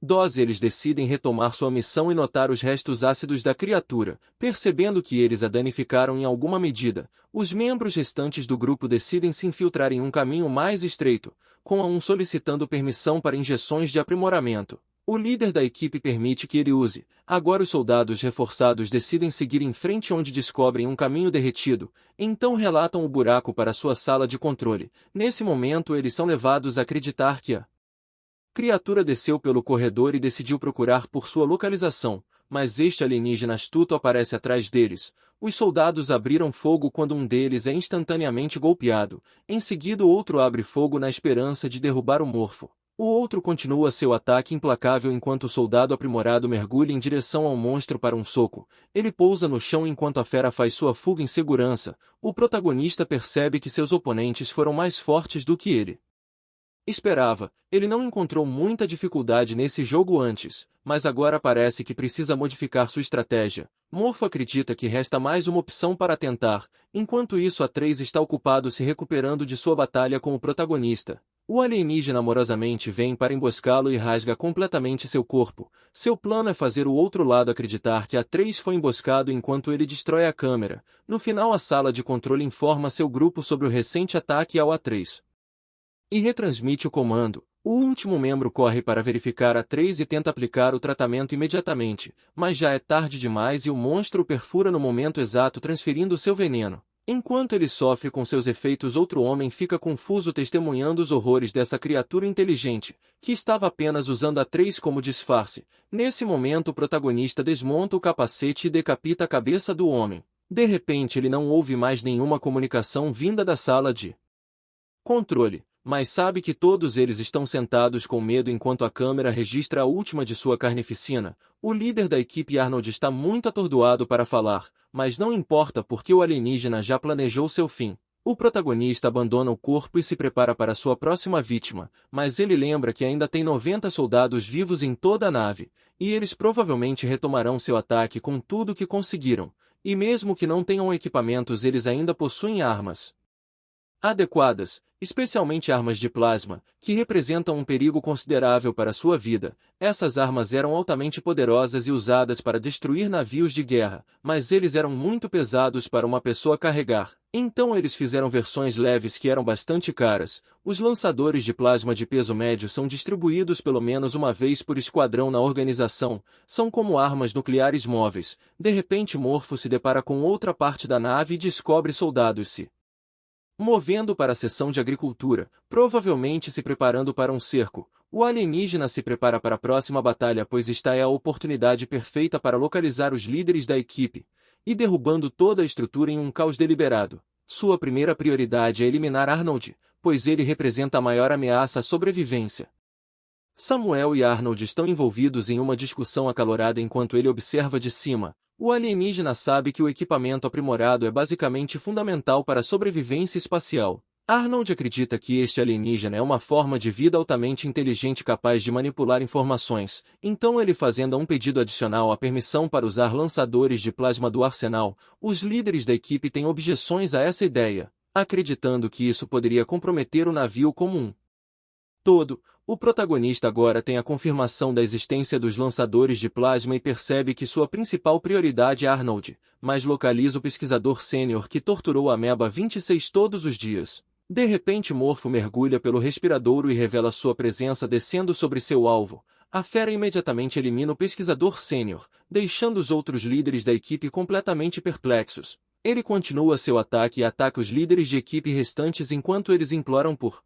dose eles decidem retomar sua missão e notar os restos ácidos da criatura. Percebendo que eles a danificaram em alguma medida, os membros restantes do grupo decidem se infiltrar em um caminho mais estreito, com A1 solicitando permissão para injeções de aprimoramento. O líder da equipe permite que ele use. Agora os soldados reforçados decidem seguir em frente onde descobrem um caminho derretido, então relatam o buraco para sua sala de controle. Nesse momento eles são levados a acreditar que a criatura desceu pelo corredor e decidiu procurar por sua localização, mas este alienígena astuto aparece atrás deles. Os soldados abriram fogo quando um deles é instantaneamente golpeado. Em seguida o outro abre fogo na esperança de derrubar o morfo. O outro continua seu ataque implacável enquanto o soldado aprimorado mergulha em direção ao monstro para um soco. Ele pousa no chão enquanto a fera faz sua fuga em segurança. O protagonista percebe que seus oponentes foram mais fortes do que ele. Esperava, ele não encontrou muita dificuldade nesse jogo antes, mas agora parece que precisa modificar sua estratégia. Morpho acredita que resta mais uma opção para tentar, enquanto isso A3 está ocupado se recuperando de sua batalha com o protagonista. O alienígena amorosamente vem para emboscá-lo e rasga completamente seu corpo. Seu plano é fazer o outro lado acreditar que A3 foi emboscado enquanto ele destrói a câmera. No final, a sala de controle informa seu grupo sobre o recente ataque ao A3 e retransmite o comando. O último membro corre para verificar A3 e tenta aplicar o tratamento imediatamente, mas já é tarde demais e o monstro o perfura no momento exato, transferindo seu veneno. Enquanto ele sofre com seus efeitos, outro homem fica confuso testemunhando os horrores dessa criatura inteligente, que estava apenas usando A3 como disfarce. Nesse momento, o protagonista desmonta o capacete e decapita a cabeça do homem. De repente, ele não ouve mais nenhuma comunicação vinda da sala de controle, mas sabe que todos eles estão sentados com medo enquanto a câmera registra a última de sua carnificina. O líder da equipe Arnold está muito atordoado para falar, mas não importa porque o alienígena já planejou seu fim. O protagonista abandona o corpo e se prepara para sua próxima vítima, mas ele lembra que ainda tem 90 soldados vivos em toda a nave, e eles provavelmente retomarão seu ataque com tudo que conseguiram, e mesmo que não tenham equipamentos, eles ainda possuem armas adequadas, especialmente armas de plasma, que representam um perigo considerável para sua vida. Essas armas eram altamente poderosas e usadas para destruir navios de guerra, mas eles eram muito pesados para uma pessoa carregar. Então eles fizeram versões leves que eram bastante caras. Os lançadores de plasma de peso médio são distribuídos pelo menos uma vez por esquadrão na organização. São como armas nucleares móveis. De repente, Morpho se depara com outra parte da nave e descobre soldados se movendo para a seção de agricultura, provavelmente se preparando para um cerco. O alienígena se prepara para a próxima batalha, pois esta é a oportunidade perfeita para localizar os líderes da equipe, e derrubando toda a estrutura em um caos deliberado. Sua primeira prioridade é eliminar Arnold, pois ele representa a maior ameaça à sobrevivência. Samuel e Arnold estão envolvidos em uma discussão acalorada enquanto ele observa de cima. O alienígena sabe que o equipamento aprimorado é basicamente fundamental para a sobrevivência espacial. Arnold acredita que este alienígena é uma forma de vida altamente inteligente capaz de manipular informações, então ele fazendo um pedido adicional à permissão para usar lançadores de plasma do arsenal. Os líderes da equipe têm objeções a essa ideia, acreditando que isso poderia comprometer o navio como um todo. O protagonista agora tem a confirmação da existência dos lançadores de plasma e percebe que sua principal prioridade é Arnold, mas localiza o pesquisador sênior que torturou a Ameba 26 todos os dias. De repente, Morpho mergulha pelo respiradouro e revela sua presença descendo sobre seu alvo. A fera imediatamente elimina o pesquisador sênior, deixando os outros líderes da equipe completamente perplexos. Ele continua seu ataque e ataca os líderes de equipe restantes enquanto eles imploram por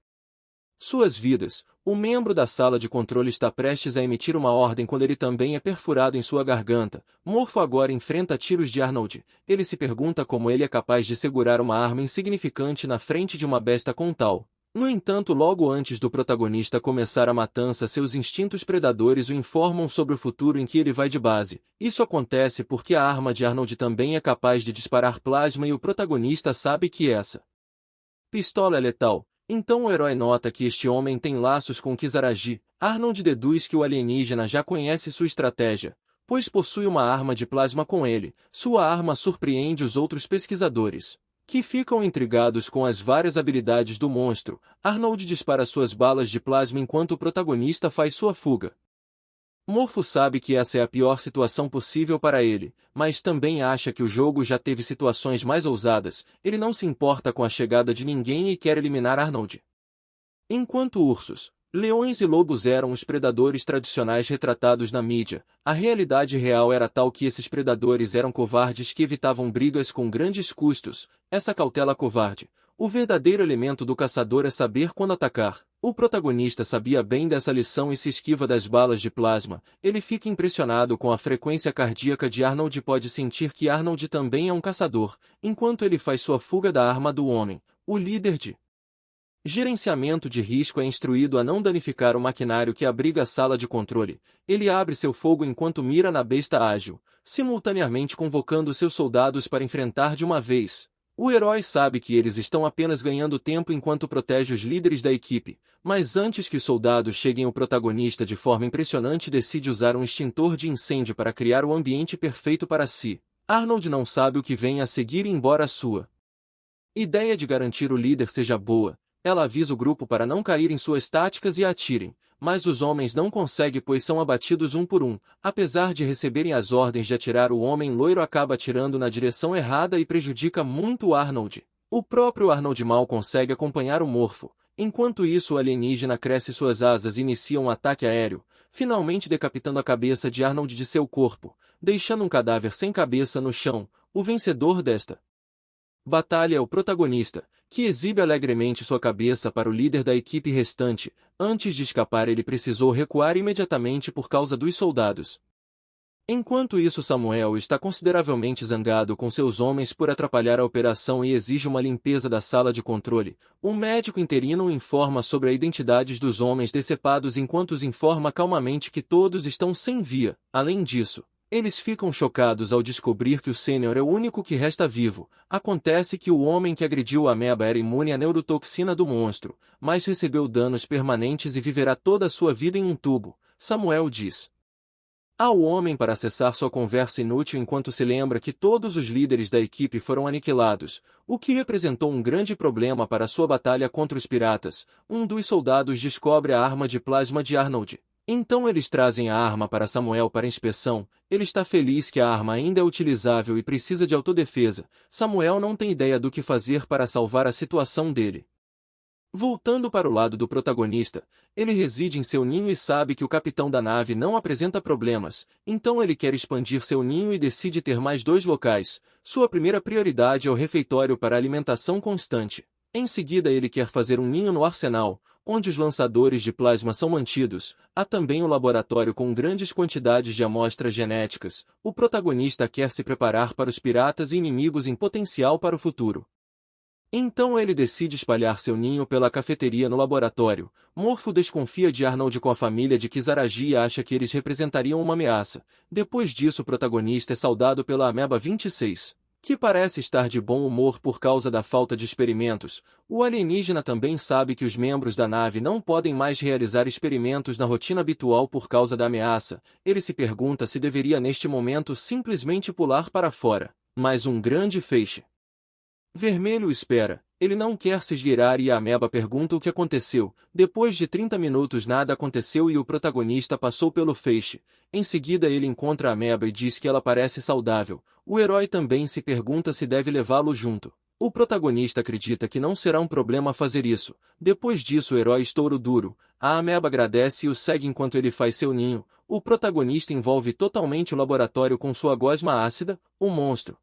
suas vidas. O membro da sala de controle está prestes a emitir uma ordem quando ele também é perfurado em sua garganta. Morpho agora enfrenta tiros de Arnold. Ele se pergunta como ele é capaz de segurar uma arma insignificante na frente de uma besta com tal. No entanto, logo antes do protagonista começar a matança, seus instintos predadores o informam sobre o futuro em que ele vai de base. Isso acontece porque a arma de Arnold também é capaz de disparar plasma e o protagonista sabe que essa pistola é letal. Então o herói nota que este homem tem laços com Kisaragi. Arnold deduz que o alienígena já conhece sua estratégia, pois possui uma arma de plasma com ele. Sua arma surpreende os outros pesquisadores, que ficam intrigados com as várias habilidades do monstro. Arnold dispara suas balas de plasma enquanto o protagonista faz sua fuga. Morpho sabe que essa é a pior situação possível para ele, mas também acha que o jogo já teve situações mais ousadas. Ele não se importa com a chegada de ninguém e quer eliminar Arnold. Enquanto ursos, leões e lobos eram os predadores tradicionais retratados na mídia, a realidade real era tal que esses predadores eram covardes que evitavam brigas com grandes custos. Essa cautela covarde. O verdadeiro elemento do caçador é saber quando atacar. O protagonista sabia bem dessa lição e se esquiva das balas de plasma. Ele fica impressionado com a frequência cardíaca de Arnold e pode sentir que Arnold também é um caçador, enquanto ele faz sua fuga da arma do homem. O líder de gerenciamento de risco é instruído a não danificar o maquinário que abriga a sala de controle. Ele abre seu fogo enquanto mira na besta ágil, simultaneamente convocando seus soldados para enfrentar de uma vez. O herói sabe que eles estão apenas ganhando tempo enquanto protege os líderes da equipe, mas antes que os soldados cheguem, o protagonista, de forma impressionante, decide usar um extintor de incêndio para criar o ambiente perfeito para si. Arnold não sabe o que vem a seguir, embora a sua ideia de garantir o líder seja boa. Ela avisa o grupo para não cair em suas táticas e atirem, mas os homens não conseguem, pois são abatidos um por um. Apesar de receberem as ordens de atirar, o homem loiro acaba atirando na direção errada e prejudica muito Arnold. O próprio Arnold mal consegue acompanhar o morfo. Enquanto isso, o alienígena cresce suas asas e inicia um ataque aéreo, finalmente decapitando a cabeça de Arnold de seu corpo, deixando um cadáver sem cabeça no chão. O vencedor desta batalha é o protagonista, que exibe alegremente sua cabeça para o líder da equipe restante. Antes de escapar, ele precisou recuar imediatamente por causa dos soldados. Enquanto isso, Samuel está consideravelmente zangado com seus homens por atrapalhar a operação e exige uma limpeza da sala de controle. Um médico interino o informa sobre a identidade dos homens decepados, enquanto os informa calmamente que todos estão sem via. Além disso, eles ficam chocados ao descobrir que o Sênior é o único que resta vivo. Acontece que o homem que agrediu a ameba era imune à neurotoxina do monstro, mas recebeu danos permanentes e viverá toda a sua vida em um tubo. Samuel diz ao homem para cessar sua conversa inútil enquanto se lembra que todos os líderes da equipe foram aniquilados, o que representou um grande problema para sua batalha contra os piratas. Um dos soldados descobre a arma de plasma de Arnold. Então eles trazem a arma para Samuel para inspeção. Ele está feliz que a arma ainda é utilizável e precisa de autodefesa. Samuel não tem ideia do que fazer para salvar a situação dele. Voltando para o lado do protagonista, ele reside em seu ninho e sabe que o capitão da nave não apresenta problemas, então ele quer expandir seu ninho e decide ter mais 2 locais. Sua primeira prioridade é o refeitório para alimentação constante. Em seguida, ele quer fazer um ninho no arsenal, onde os lançadores de plasma são mantidos. Há também um laboratório com grandes quantidades de amostras genéticas. O protagonista quer se preparar para os piratas e inimigos em potencial para o futuro. Então ele decide espalhar seu ninho pela cafeteria no laboratório. Morfo desconfia de Arnold com a família de Kizaraji e acha que eles representariam uma ameaça. Depois disso, o protagonista é saudado pela Ameba 26, que parece estar de bom humor por causa da falta de experimentos. O alienígena também sabe que os membros da nave não podem mais realizar experimentos na rotina habitual por causa da ameaça. Ele se pergunta se deveria neste momento simplesmente pular para fora. Mas um grande feixe vermelho o espera. Ele não quer se esgueirar e a ameba pergunta o que aconteceu. Depois de 30 minutos nada aconteceu e o protagonista passou pelo feixe. Em seguida ele encontra a ameba e diz que ela parece saudável. O herói também se pergunta se deve levá-lo junto. O protagonista acredita que não será um problema fazer isso. Depois disso o herói estoura o duro. A ameba agradece e o segue enquanto ele faz seu ninho. O protagonista envolve totalmente o laboratório com sua gosma ácida. O monstro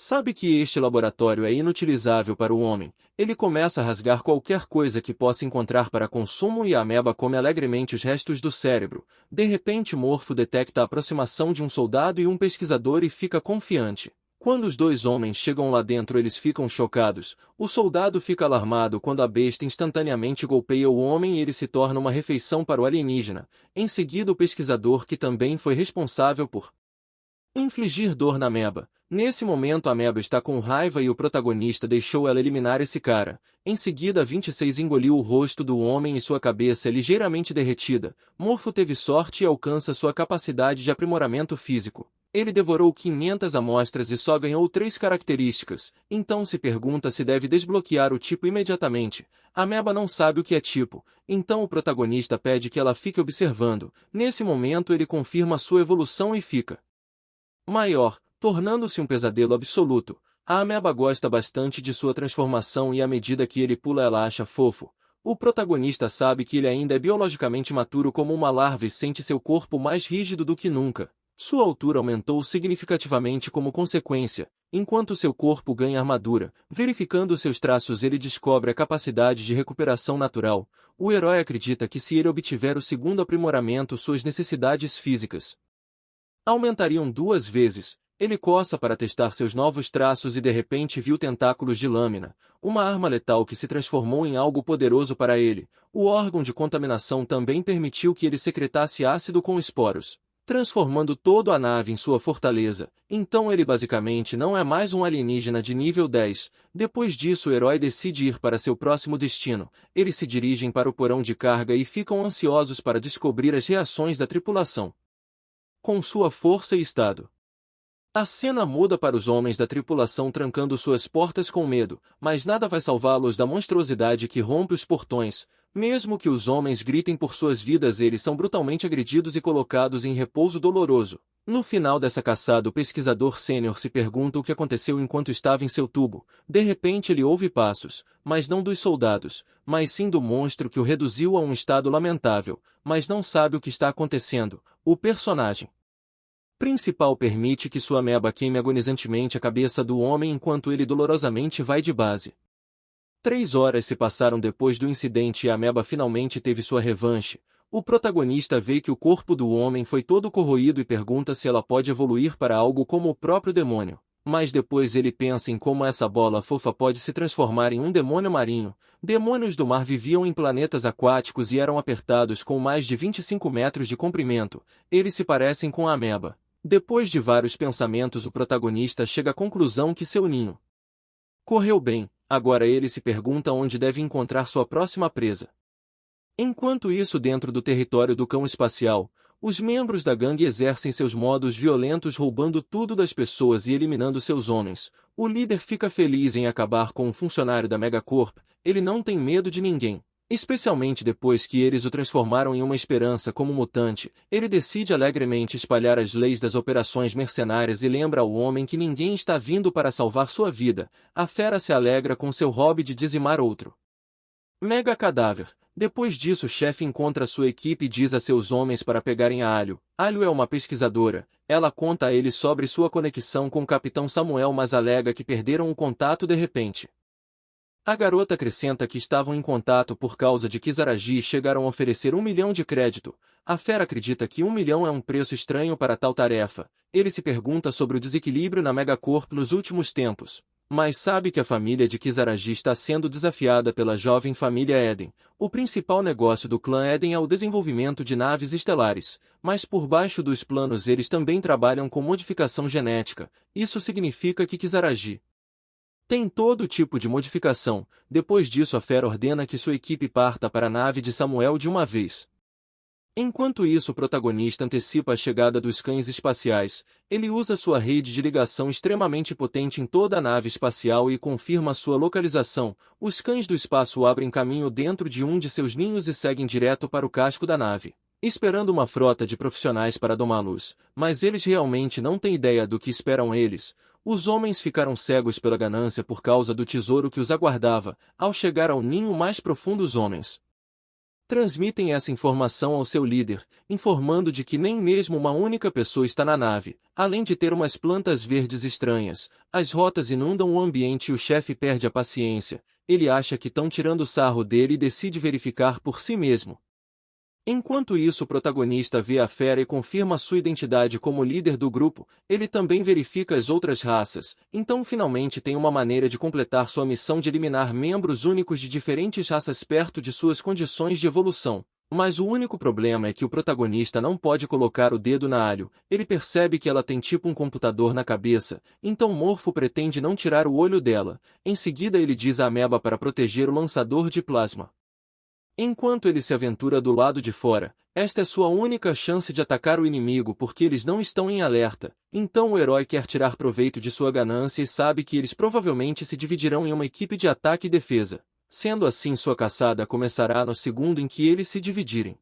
sabe que este laboratório é inutilizável para o homem. Ele começa a rasgar qualquer coisa que possa encontrar para consumo e a ameba come alegremente os restos do cérebro. De repente Morfo detecta a aproximação de um soldado e um pesquisador e fica confiante. Quando os 2 homens chegam lá dentro, eles ficam chocados. O soldado fica alarmado quando a besta instantaneamente golpeia o homem e ele se torna uma refeição para o alienígena. Em seguida, o pesquisador, que também foi responsável por infligir dor na ameba. Nesse momento a ameba está com raiva e o protagonista deixou ela eliminar esse cara. Em seguida a 26 engoliu o rosto do homem e sua cabeça é ligeiramente derretida. Morfo teve sorte e alcança sua capacidade de aprimoramento físico. Ele devorou 500 amostras e só ganhou 3 características, então se pergunta se deve desbloquear o tipo imediatamente. A ameba não sabe o que é tipo, então o protagonista pede que ela fique observando. Nesse momento ele confirma sua evolução e fica maior, tornando-se um pesadelo absoluto. A ameba gosta bastante de sua transformação e à medida que ele pula ela acha fofo. O protagonista sabe que ele ainda é biologicamente maturo como uma larva e sente seu corpo mais rígido do que nunca. Sua altura aumentou significativamente como consequência, enquanto seu corpo ganha armadura. Verificando seus traços, ele descobre a capacidade de recuperação natural. O herói acredita que se ele obtiver o segundo aprimoramento, suas necessidades físicas aumentariam 2 vezes. Ele coça para testar seus novos traços e de repente viu tentáculos de lâmina, uma arma letal que se transformou em algo poderoso para ele. O órgão de contaminação também permitiu que ele secretasse ácido com esporos. transformando toda a nave em sua fortaleza. Então ele basicamente não é mais um alienígena de nível 10. Depois disso o herói decide ir para seu próximo destino. Eles se dirigem para o porão de carga e ficam ansiosos para descobrir as reações da tripulação. Com sua força e estado. A cena muda para os homens da tripulação trancando suas portas com medo, mas nada vai salvá-los da monstruosidade que rompe os portões. Mesmo que os homens gritem por suas vidas, eles são brutalmente agredidos e colocados em repouso doloroso. No final dessa caçada, o pesquisador sênior se pergunta o que aconteceu enquanto estava em seu tubo. De repente ele ouve passos, mas não dos soldados, mas sim do monstro que o reduziu a um estado lamentável, mas não sabe o que está acontecendo. O personagem principal permite que sua ameba queime agonizantemente a cabeça do homem enquanto ele dolorosamente vai de base. 3 horas se passaram depois do incidente e a ameba finalmente teve sua revanche. O protagonista vê que o corpo do homem foi todo corroído e pergunta se ela pode evoluir para algo como o próprio demônio. Mas depois ele pensa em como essa bola fofa pode se transformar em um demônio marinho. Demônios do mar viviam em planetas aquáticos e eram apertados com mais de 25 metros de comprimento. Eles se parecem com a ameba. Depois de vários pensamentos, o protagonista chega à conclusão que seu ninho correu bem. Agora ele se pergunta onde deve encontrar sua próxima presa. Enquanto isso, dentro do território do cão espacial, os membros da gangue exercem seus modos violentos, roubando tudo das pessoas e eliminando seus homens. O líder fica feliz em acabar com um funcionário da Megacorp. Ele não tem medo de ninguém, especialmente depois que eles o transformaram em uma esperança como mutante. Ele decide alegremente espalhar as leis das operações mercenárias e lembra ao homem que ninguém está vindo para salvar sua vida. A fera se alegra com seu hobby de dizimar outro mega cadáver. Depois disso, o chefe encontra sua equipe e diz a seus homens para pegarem a Alho. Alho é uma pesquisadora. Ela conta a eles sobre sua conexão com o Capitão Samuel, mas alega que perderam o contato de repente. A garota acrescenta que estavam em contato por causa de Kizaragi e chegaram a oferecer 1 milhão de crédito. A fera acredita que 1 milhão é um preço estranho para tal tarefa. Ele se pergunta sobre o desequilíbrio na Megacorp nos últimos tempos, mas sabe que a família de Kizaragi está sendo desafiada pela jovem família Eden. O principal negócio do clã Eden é o desenvolvimento de naves estelares, mas por baixo dos planos eles também trabalham com modificação genética. Isso significa que Kizaragi tem todo tipo de modificação. Depois disso, a fera ordena que sua equipe parta para a nave de Samuel de uma vez. Enquanto isso, o protagonista antecipa a chegada dos cães espaciais. Ele usa sua rede de ligação extremamente potente em toda a nave espacial e confirma sua localização. Os cães do espaço abrem caminho dentro de um de seus ninhos e seguem direto para o casco da nave, esperando uma frota de profissionais para domá-los. Mas eles realmente não têm ideia do que esperam eles. Os homens ficaram cegos pela ganância por causa do tesouro que os aguardava. Ao chegar ao ninho mais profundo, os homens transmitem essa informação ao seu líder, informando de que nem mesmo uma única pessoa está na nave. Além de ter umas plantas verdes estranhas, as rotas inundam o ambiente e o chefe perde a paciência. Ele acha que estão tirando sarro dele e decide verificar por si mesmo. Enquanto isso, o protagonista vê a fera e confirma sua identidade como líder do grupo. Ele também verifica as outras raças, então finalmente tem uma maneira de completar sua missão de eliminar membros únicos de diferentes raças perto de suas condições de evolução. Mas o único problema é que o protagonista não pode colocar o dedo na Alho. Ele percebe que ela tem tipo um computador na cabeça, então Morfo pretende não tirar o olho dela. Em seguida ele diz à ameba para proteger o lançador de plasma. Enquanto ele se aventura do lado de fora, esta é sua única chance de atacar o inimigo porque eles não estão em alerta. Então o herói quer tirar proveito de sua ganância e sabe que eles provavelmente se dividirão em uma equipe de ataque e defesa. Sendo assim, sua caçada começará no segundo em que eles se dividirem.